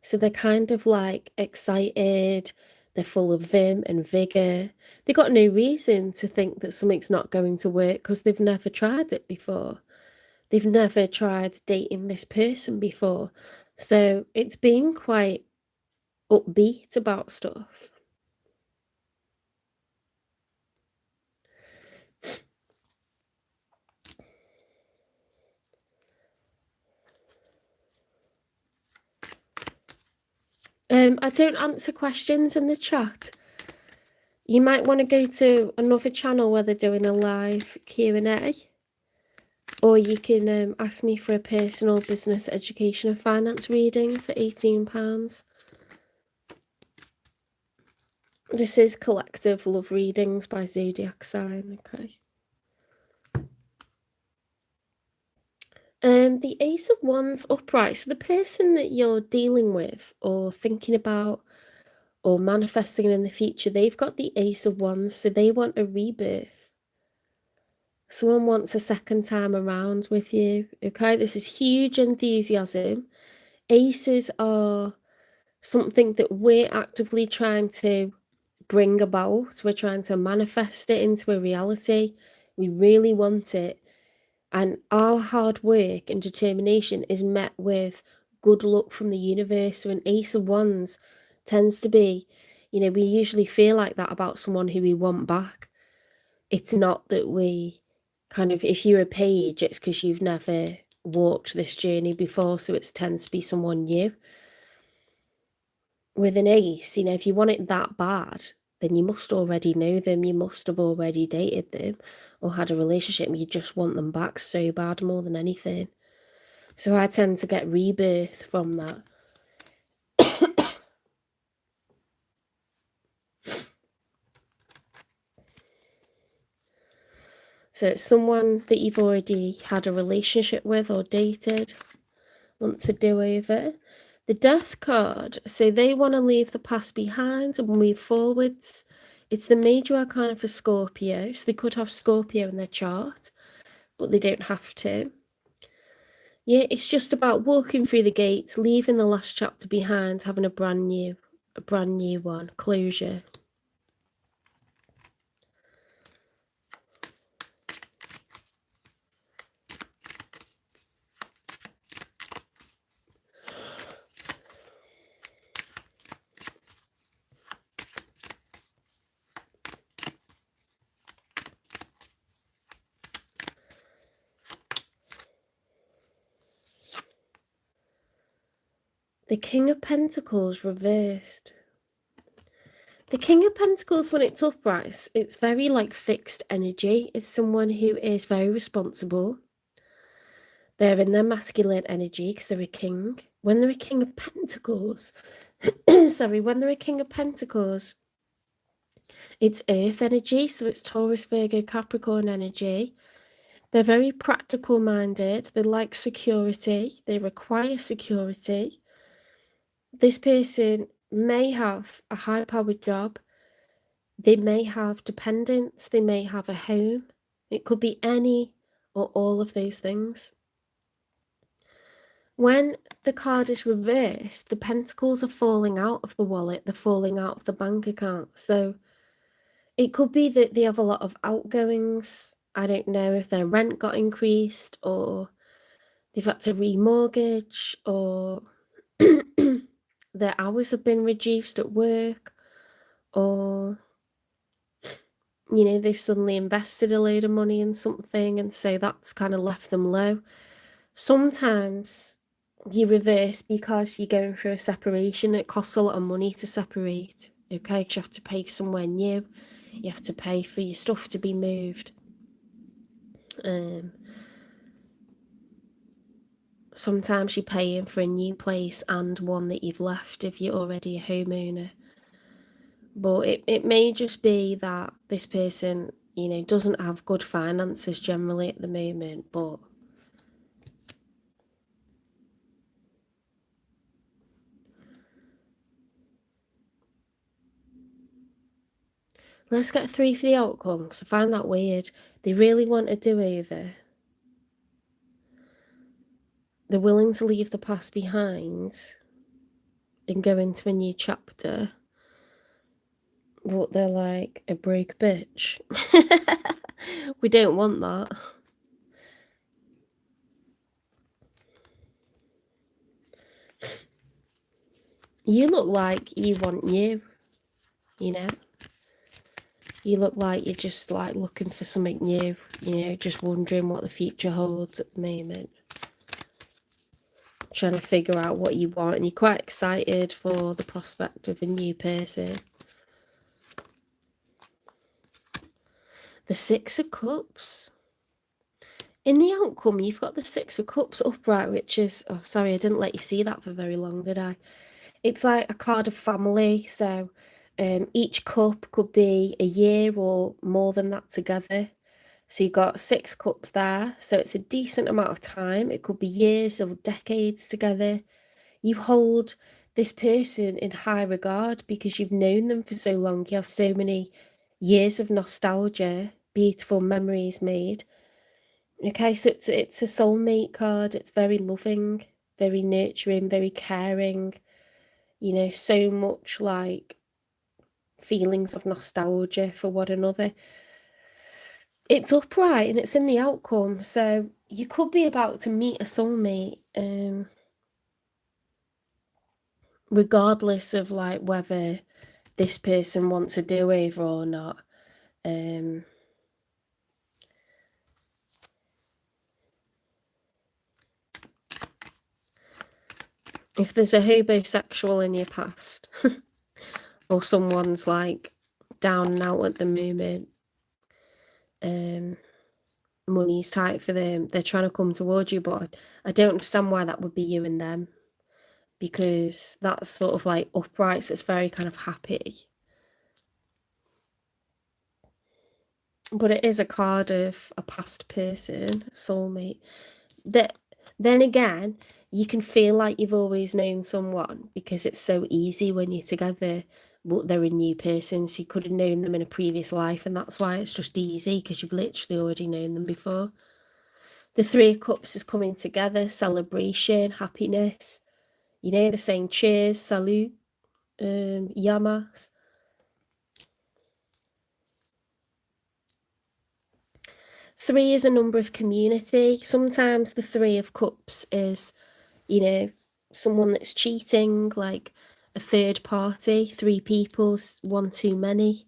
so they're kind of like excited, they're full of vim and vigour. They've got no reason to think that something's not going to work because they've never tried it before. They've never tried dating this person before. So it's been quite upbeat about stuff. I don't answer questions in the chat. You might want to go to another channel where they're doing a live Q&A. Or you can ask me for a personal business, education and finance reading for £18. This is collective love readings by zodiac sign, okay. The Ace of Wands upright. So the person that you're dealing with or thinking about or manifesting in the future, they've got the Ace of Wands, so they want a rebirth. Someone wants a second time around with you, okay? This is huge enthusiasm. Aces are something that we're actively trying to bring about. We're trying to manifest it into a reality. We really want it. And our hard work and determination is met with good luck from the universe. So an Ace of Wands tends to be, you know, we usually feel like that about someone who we want back. It's not that we kind of, if you're a page, it's because you've never walked this journey before, so it tends to be someone new. With an ace, you know, if you want it that bad, then you must already know them, you must have already dated them or had a relationship, and you just want them back so bad more than anything. So I tend to get rebirth from that. So it's someone that you've already had a relationship with or dated, want to do over. The Death card, so they want to leave the past behind and move forwards. It's the major arcana for Scorpio, so they could have Scorpio in their chart, but they don't have to. Yeah, it's just about walking through the gates, leaving the last chapter behind, having a brand new one, closure. The King of Pentacles reversed. The King of Pentacles, when it's upright, it's very like fixed energy. It's someone who is very responsible. They're in their masculine energy because they're a king. When they're a king of pentacles, sorry, when they're a king of pentacles, it's earth energy, so it's Taurus, Virgo, Capricorn energy. They're very practical minded. They like security. They require security. This person may have a high powered job. They may have dependents. They may have a home. It could be any or all of those things. When the card is reversed, the pentacles are falling out of the wallet. They're falling out of the bank account. So it could be that they have a lot of outgoings. I don't know if their rent got increased or they've had to remortgage or their hours have been reduced at work, or, you know, they've suddenly invested a load of money in something and so that's kind of left them low. Sometimes you reverse because you're going through a separation. It costs a lot of money to separate, okay? Because you have to pay somewhere new. You have to pay for your stuff to be moved. Sometimes you're paying for a new place and one that you've left if you're already a homeowner. But it may just be that this person, you know, doesn't have good finances generally at the moment, but let's get 3 for the outcome, because I find that weird. They really want a do-over. They're willing to leave the past behind and go into a new chapter. But they're like a broke bitch. We don't want that. You look like you want new, you know? You look like you're just like looking for something new, you know, just wondering what the future holds at the moment. Trying to figure out what you want, and you're quite excited for the prospect of a new person. The 6 of Cups. In the outcome, you've got the 6 of Cups upright, which is... Oh, sorry, I didn't let you see that for very long, did I? It's like a card of family, so each cup could be a year or more than that together. So you've got 6 cups there, so it's a decent amount of time. It could be years or decades together. You hold this person in high regard because you've known them for so long. You have so many years of nostalgia, beautiful memories made. Okay, so it's a soulmate card. It's very loving, very nurturing, very caring. You know, so much like feelings of nostalgia for one another. It's upright and it's in the outcome, so you could be about to meet a soulmate, regardless of like whether this person wants a do-over or not. If there's a homosexual in your past or someone's like down and out at the moment, money's tight for them, they're trying to come towards you, but I don't understand why that would be you and them, because that's sort of like upright, so it's very kind of happy. But it is a card of a past person, soulmate. Then again, you can feel like you've always known someone because it's so easy when you're together, but they're a new person, so you could have known them in a previous life, and that's why it's just easy, because you've literally already known them before. The 3 of Cups is coming together, celebration, happiness. You know, they're saying cheers, salut, yamas. Three is a number of community. Sometimes the 3 of Cups is, you know, someone that's cheating, like a third party, 3 people, 1 too many.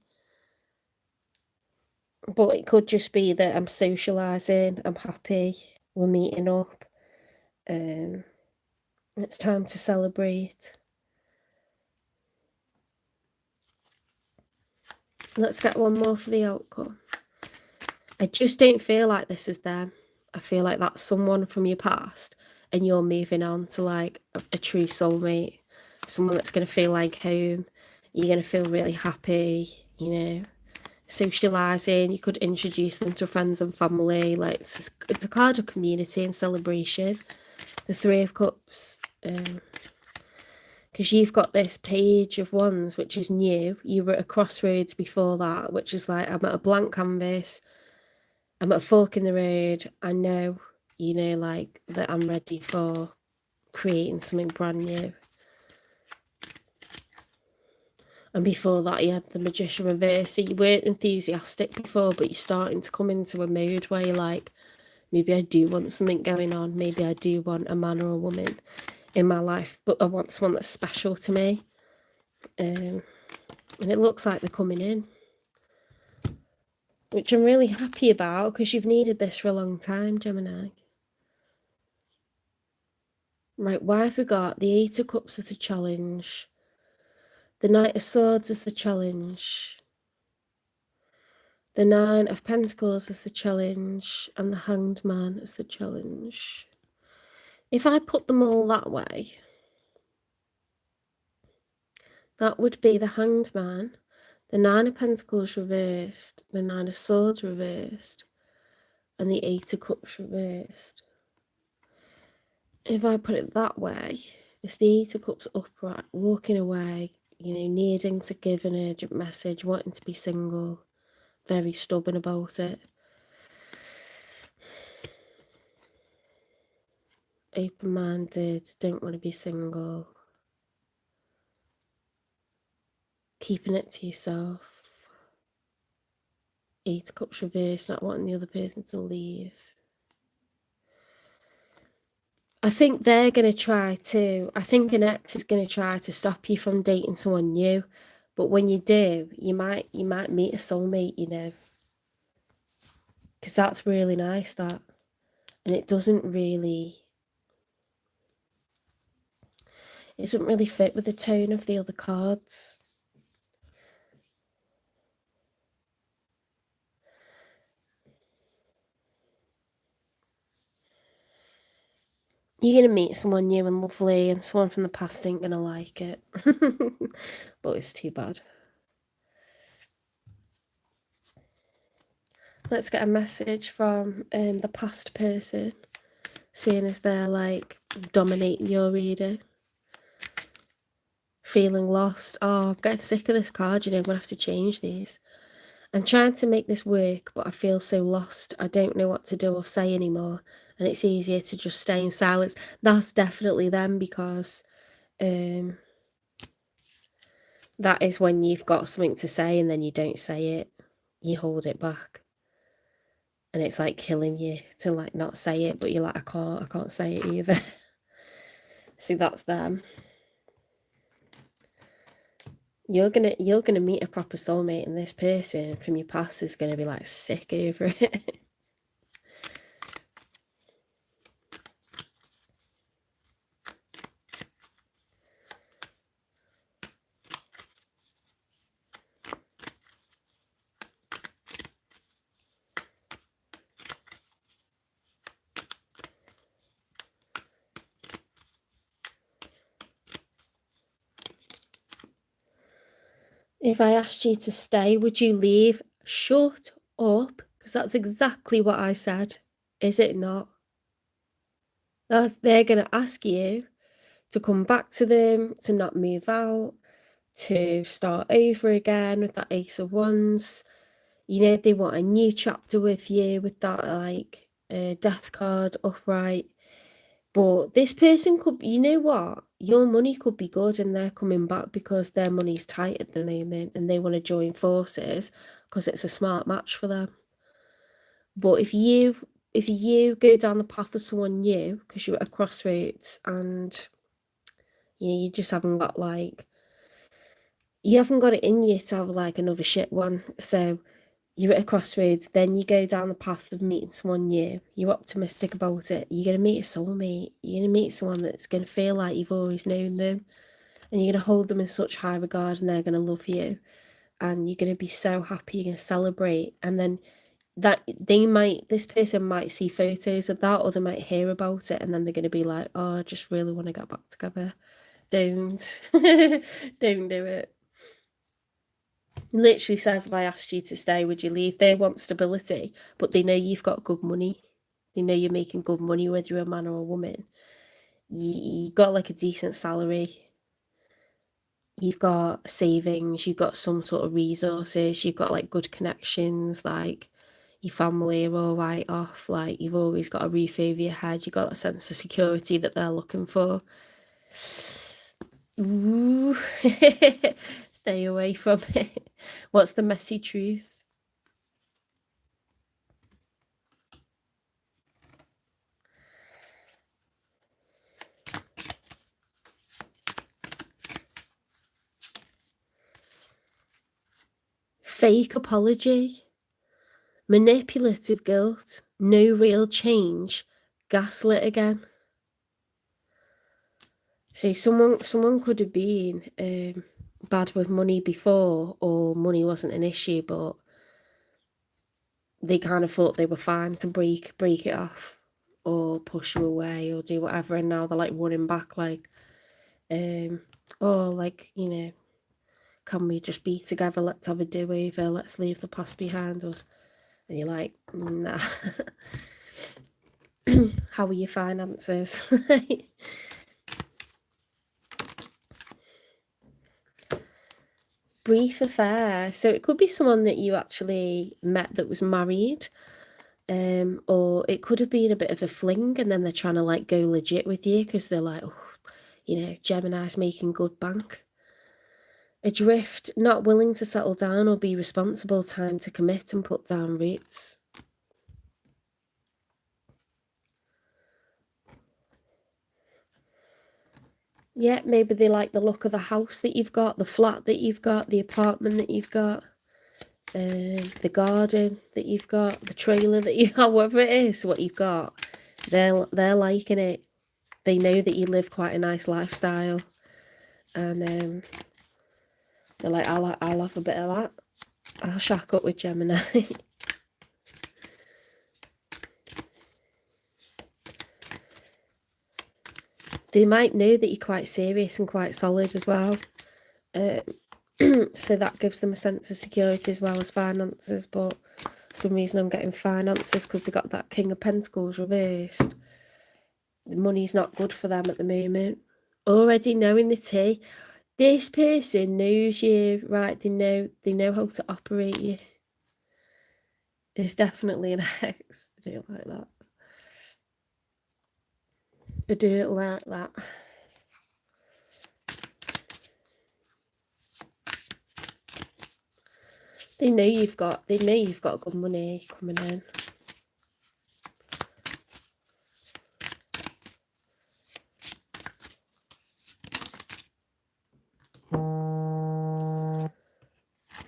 But it could just be that I'm socialising, I'm happy, we're meeting up. It's time to celebrate. Let's get one more for the outcome. I just don't feel like this is them. I feel like that's someone from your past and you're moving on to like a true soulmate, someone that's going to feel like home. You're going to feel really happy, you know, socialising. You could introduce them to friends and family. Like it's a card of community and celebration. The Three of Cups, because you've got this Page of Wands, which is new. You were at a crossroads before that, which is like, I'm at a blank canvas. I'm at a fork in the road. I know, you know, like that I'm ready for creating something brand new. And before that, you had the Magician reverse. So you weren't enthusiastic before, but you're starting to come into a mood where you're like, maybe I do want something going on. Maybe I do want a man or a woman in my life, but I want someone that's special to me. And it looks like they're coming in, which I'm really happy about because you've needed this for a long time, Gemini. Right, why have we got the Eight of Cups as the challenge, the Knight of Swords as the challenge, the Nine of Pentacles as the challenge, and the Hanged Man as the challenge? If I put them all that way, that would be the Hanged Man, the Nine of Pentacles reversed, the Nine of Swords reversed, and the Eight of Cups reversed. If I put it that way, it's the Eight of Cups upright, walking away, you know, needing to give an urgent message, wanting to be single, very stubborn about it. Open-minded, don't want to be single. Keeping it to yourself. Eight of Cups reversed, not wanting the other person to leave. I think they're going to try to, I think an ex is going to try to stop you from dating someone new. But when you do, you might meet a soulmate, you know. Because that's really nice, that. And it doesn't really fit with the tone of the other cards. You're going to meet someone new and lovely, and someone from the past ain't going to like it. But it's too bad. Let's get a message from the past person, seeing as they're like dominating your reading. Feeling lost. Oh, I'm getting sick of this card, you know, I'm going to have to change these. I'm trying to make this work, but I feel so lost. I don't know what to do or say anymore. And it's easier to just stay in silence. That's definitely them, because that is when you've got something to say and then you don't say it. You hold it back. And it's like killing you to like not say it, but you're like, I can't say it either. See, that's them. You're gonna meet a proper soulmate, and this person from your past is gonna be like sick over it. If I asked you to stay, would you leave? Shut up, because that's exactly what I said. Is it not? They're going to ask you to come back to them, to not move out, to start over again with that Ace of Wands. You know, they want a new chapter with you with that, like, death card upright. But this person could, you know what? Your money could be good and they're coming back because their money's tight at the moment and they want to join forces because it's a smart match for them. But if you go down the path of someone new because you're at a crossroads and you just haven't got like, you haven't got it in you to have like another shit one. So you're at a crossroads, then you go down the path of meeting someone new, you're optimistic about it, you're going to meet a soulmate, you're going to meet someone that's going to feel like you've always known them, and you're going to hold them in such high regard, and they're going to love you, and you're going to be so happy, you're going to celebrate, and then that this person might see photos of that, or they might hear about it, and then they're going to be like, oh, I just really want to get back together. Don't. Don't do it. It literally says, if I asked you to stay, would you leave? They want stability, but they know you've got good money. They know you're making good money, whether you're a man or a woman. You got like a decent salary. You've got savings, you've got some sort of resources, you've got like good connections, like your family are all right off, like you've always got a roof over your head, you've got a sense of security that they're looking for. Ooh. Stay away from it. What's the messy truth? Fake apology, manipulative guilt, no real change, gaslit again. See, someone could have been bad with money before, or money wasn't an issue, but they kind of thought they were fine to break it off, or push you away, or do whatever, and now they're like running back, like, oh, like, you know, can we just be together? Let's have a do-over. Let's leave the past behind us. And you're like, nah. How are your finances? Brief affair. So it could be someone that you actually met that was married, or it could have been a bit of a fling, and then they're trying to like go legit with you because they're like, oh, you know, Gemini's making good bank. Adrift, not willing to settle down or be responsible, time to commit and put down roots. Yeah, maybe they like the look of the house that you've got, the flat that you've got, the apartment that you've got, the garden that you've got, the trailer that you have, whatever it is, what you've got. They're liking it. They know that you live quite a nice lifestyle, and they're like, I'll have a bit of that. I'll shack up with Gemini. They might know that you're quite serious and quite solid as well. So that gives them a sense of security as well as finances, but for some reason I'm getting finances because they got that King of Pentacles reversed. The money's not good for them at the moment. Already knowing the tea. This person knows you, right? They know how to operate you. It's definitely an ex. I don't like that. I don't like that. They know you've got good money coming in.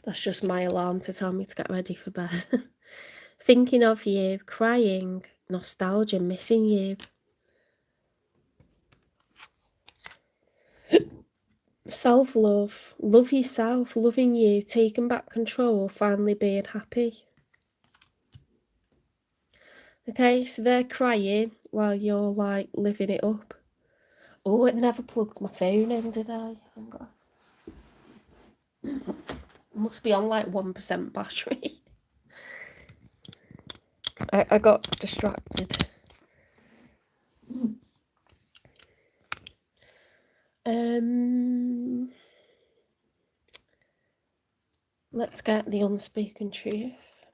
That's just my alarm to tell me to get ready for bed. Thinking of you, crying, nostalgia, missing you. Self-love, love yourself, loving you, taking back control, finally being happy. Okay, so they're crying while you're like living it up. Oh, it never plugged my phone in, did I? Hang on. Must be on like 1% battery. I got distracted. Let's get the unspoken truth.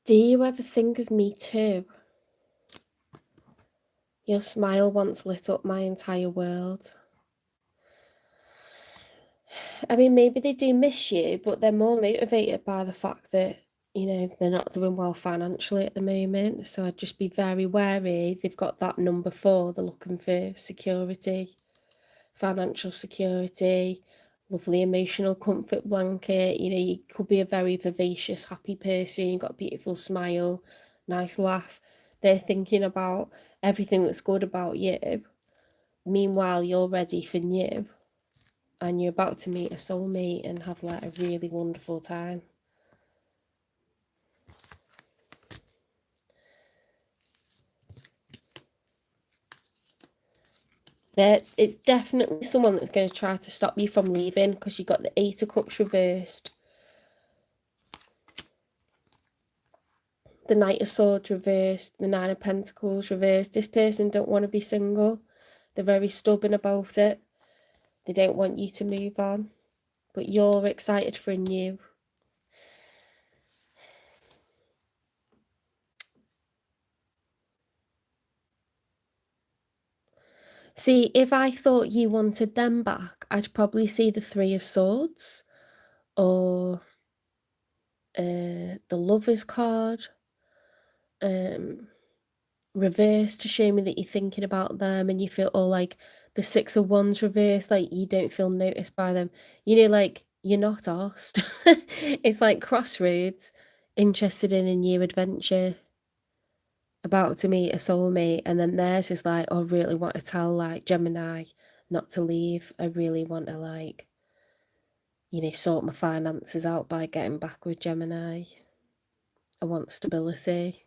Do you ever think of me too? Your smile once lit up my entire world. I mean, maybe they do miss you, but they're more motivated by the fact that, you know, they're not doing well financially at the moment. So I'd just be very wary. They've got that number 4. They're looking for security, financial security, lovely emotional comfort blanket. You know, you could be a very vivacious, happy person. You've got a beautiful smile, nice laugh. They're thinking about everything that's good about you. Meanwhile, you're ready for new, and you're about to meet a soulmate and have like a really wonderful time. It's definitely someone that's going to try to stop you from leaving, because you've got the Eight of Cups reversed, the Knight of Swords reversed, the Nine of Pentacles reversed. This person don't want to be single. They're very stubborn about it. They don't want you to move on, but you're excited for a new. See, if I thought you wanted them back, I'd probably see the Three of Swords, or the Lover's card, reversed, to show me that you're thinking about them and you feel, or like the Six of Wands reversed, like you don't feel noticed by them. You know, like you're not asked. It's like crossroads, interested in a new adventure, about to meet a soulmate, and then theirs is like, oh, I really want to tell like Gemini not to leave. I really want to like, you know, sort my finances out by getting back with Gemini. I want stability.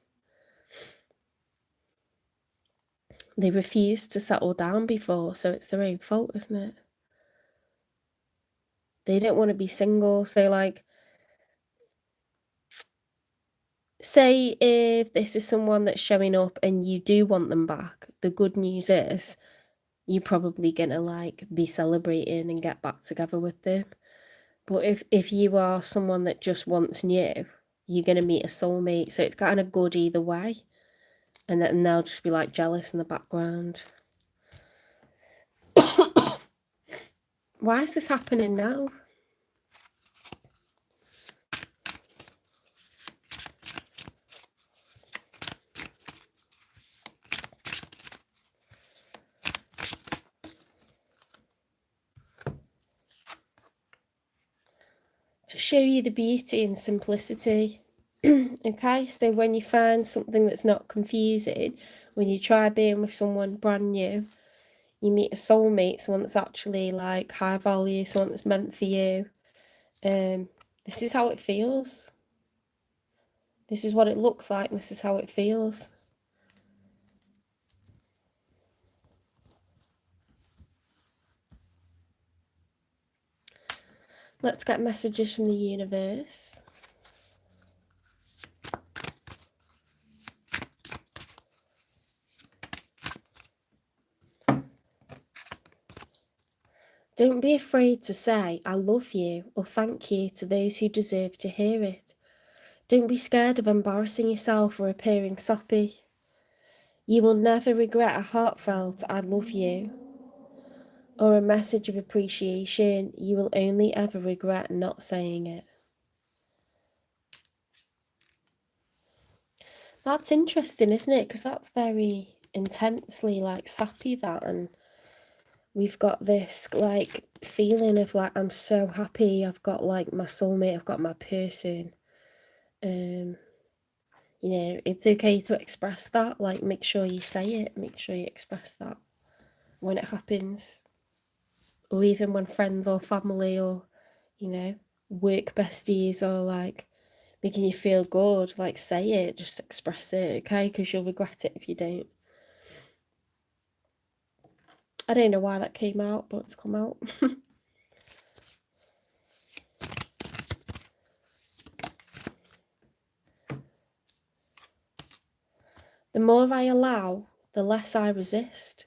They refused to settle down before, so it's their own fault, isn't it? They don't want to be single, so like, say if this is someone that's showing up and you do want them back, the good news is you're probably gonna like be celebrating and get back together with them. But if you are someone that just wants new, you're gonna meet a soulmate, so it's kind of good either way. And then they'll just be like jealous in the background. Why is this happening now? To show you the beauty and simplicity. Okay, so when you find something that's not confusing, when you try being with someone brand new, you meet a soulmate, someone that's actually like high value, someone that's meant for you. This is how it feels. This is what it looks like, and this is how it feels. Let's get messages from the universe. Don't be afraid to say, I love you, or thank you to those who deserve to hear it. Don't be scared of embarrassing yourself or appearing soppy. You will never regret a heartfelt I love you or a message of appreciation. You will only ever regret not saying it. That's interesting, isn't it? Because that's very intensely like sappy, that, and we've got this like feeling of like, I'm so happy, I've got like my soulmate, I've got my person. You know, it's okay to express that. Like, make sure you say it, make sure you express that when it happens, or even when friends or family or, you know, work besties are like making you feel good. Like, say it, just express it, okay? Because you'll regret it if you don't. I don't know why that came out, but it's come out. The more I allow, the less I resist.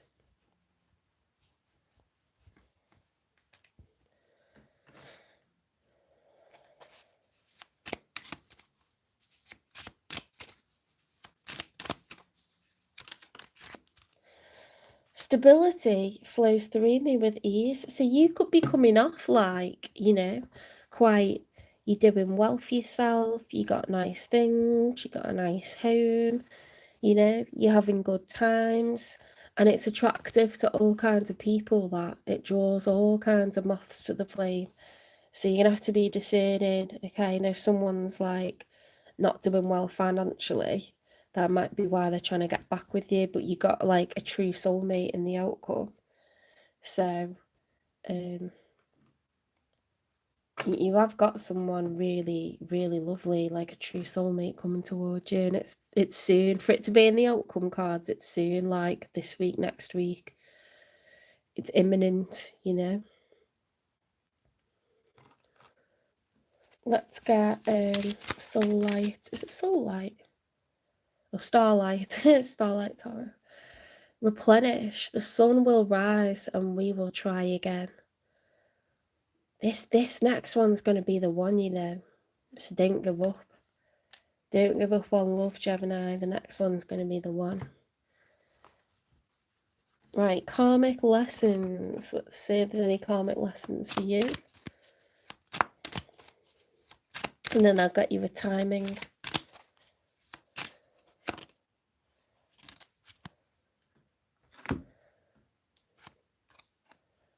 Stability flows through me with ease. So you could be coming off like, you know, quite, you're doing well for yourself, you got nice things, you got a nice home, you know, you're having good times, and it's attractive to all kinds of people, that it draws all kinds of moths to the flame. So you're gonna have to be discerning, okay? And if someone's like not doing well financially, that might be why they're trying to get back with you, but you got like a true soulmate in the outcome. So you have got someone really, really lovely, like a true soulmate coming towards you, and it's soon. For it to be in the outcome cards, it's soon, like this week, next week. It's imminent, you know. Let's get soul light. Is it soul light? Or starlight? Starlight Tarot. Replenish. The sun will rise and we will try again. This next one's going to be the one, you know. So don't give up. Don't give up on love, Gemini. The next one's going to be the one. Right, karmic lessons. Let's see if there's any karmic lessons for you. And then I'll get you a timing.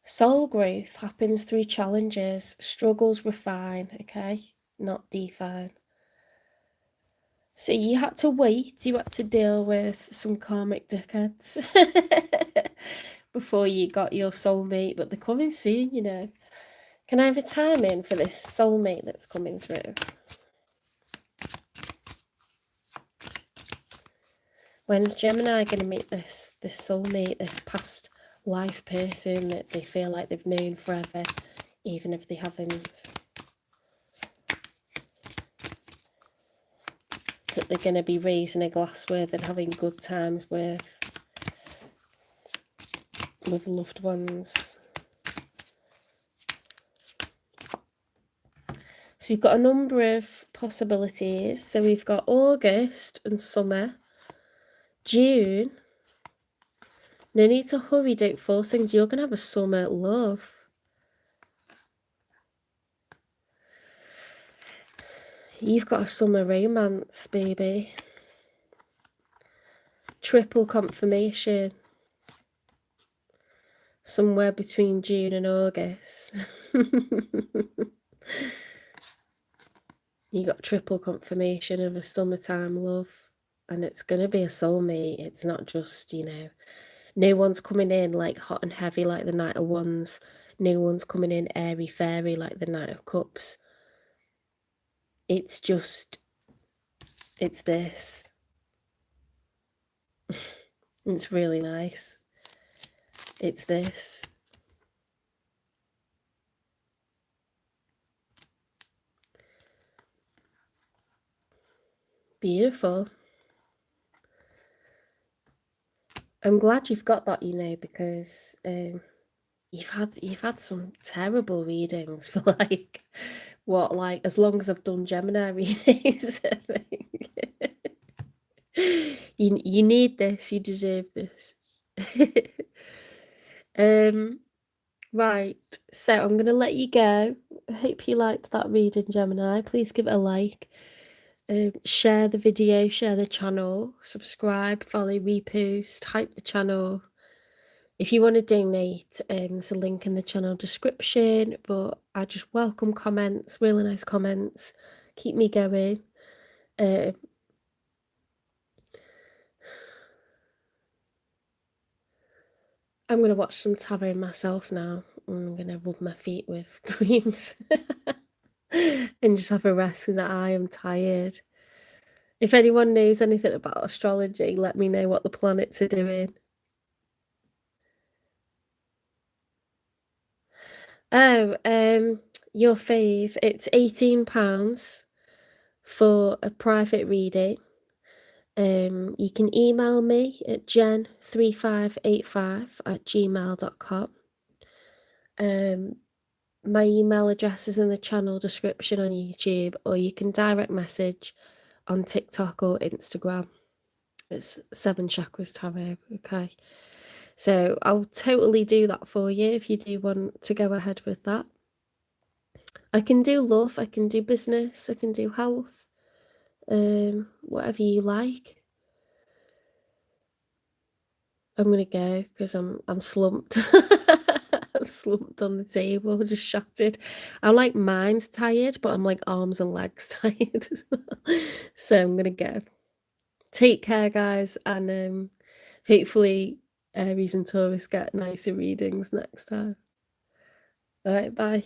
Soul growth happens through challenges. Struggles refine, okay? Not define. So you had to wait. You had to deal with some karmic dickheads before you got your soulmate. But they're coming soon, you know. Can I have a timing for this soulmate that's coming through? When's Gemini going to meet this soulmate, this past life person that they feel like they've known forever, even if they haven't? That they're going to be raising a glass with and having good times with loved ones. So you've got a number of possibilities. So we've got August and summer. June. No need to hurry, don't force things. You're going to have a summer love. You've got a summer romance, baby. Triple confirmation. Somewhere between June and August. You got triple confirmation of a summertime love. And it's going to be a soulmate. It's not just, you know, no one's coming in like hot and heavy like the Knight of Wands. No one's coming in airy fairy like the Knight of Cups. It's just, it's this. It's really nice. It's this. Beautiful. I'm glad you've got that, you know, because you've had some terrible readings for like what, like as long as I've done Gemini readings. I think. You need this, you deserve this. Right, so I'm gonna let you go. I hope you liked that reading, Gemini. Please give it a like. Share the video, share the channel, subscribe, follow, repost, hype the channel. If you want to donate, there's a link in the channel description, but I just welcome comments, really nice comments, keep me going. I'm going to watch some tarot myself now. I'm going to rub my feet with creams and just have a rest because I am tired. If anyone knows anything about astrology, let me know what the planets are doing. Oh, your fave, it's £18 for a private reading. You can email me at jen3585@gmail.com. My email address is in the channel description on YouTube, or you can direct message on TikTok or Instagram. It's 7 Chakras Tarot, okay? So I'll totally do that for you if you do want to go ahead with that. I can do love, I can do business, I can do health, whatever you like. I'm gonna go because I'm slumped. I'm slumped on the table, just shattered. I'm like mind's tired, but I'm like arms and legs tired as well. So I'm gonna go. Take care, guys, and hopefully Aries and Taurus get nicer readings next time. Alright, bye.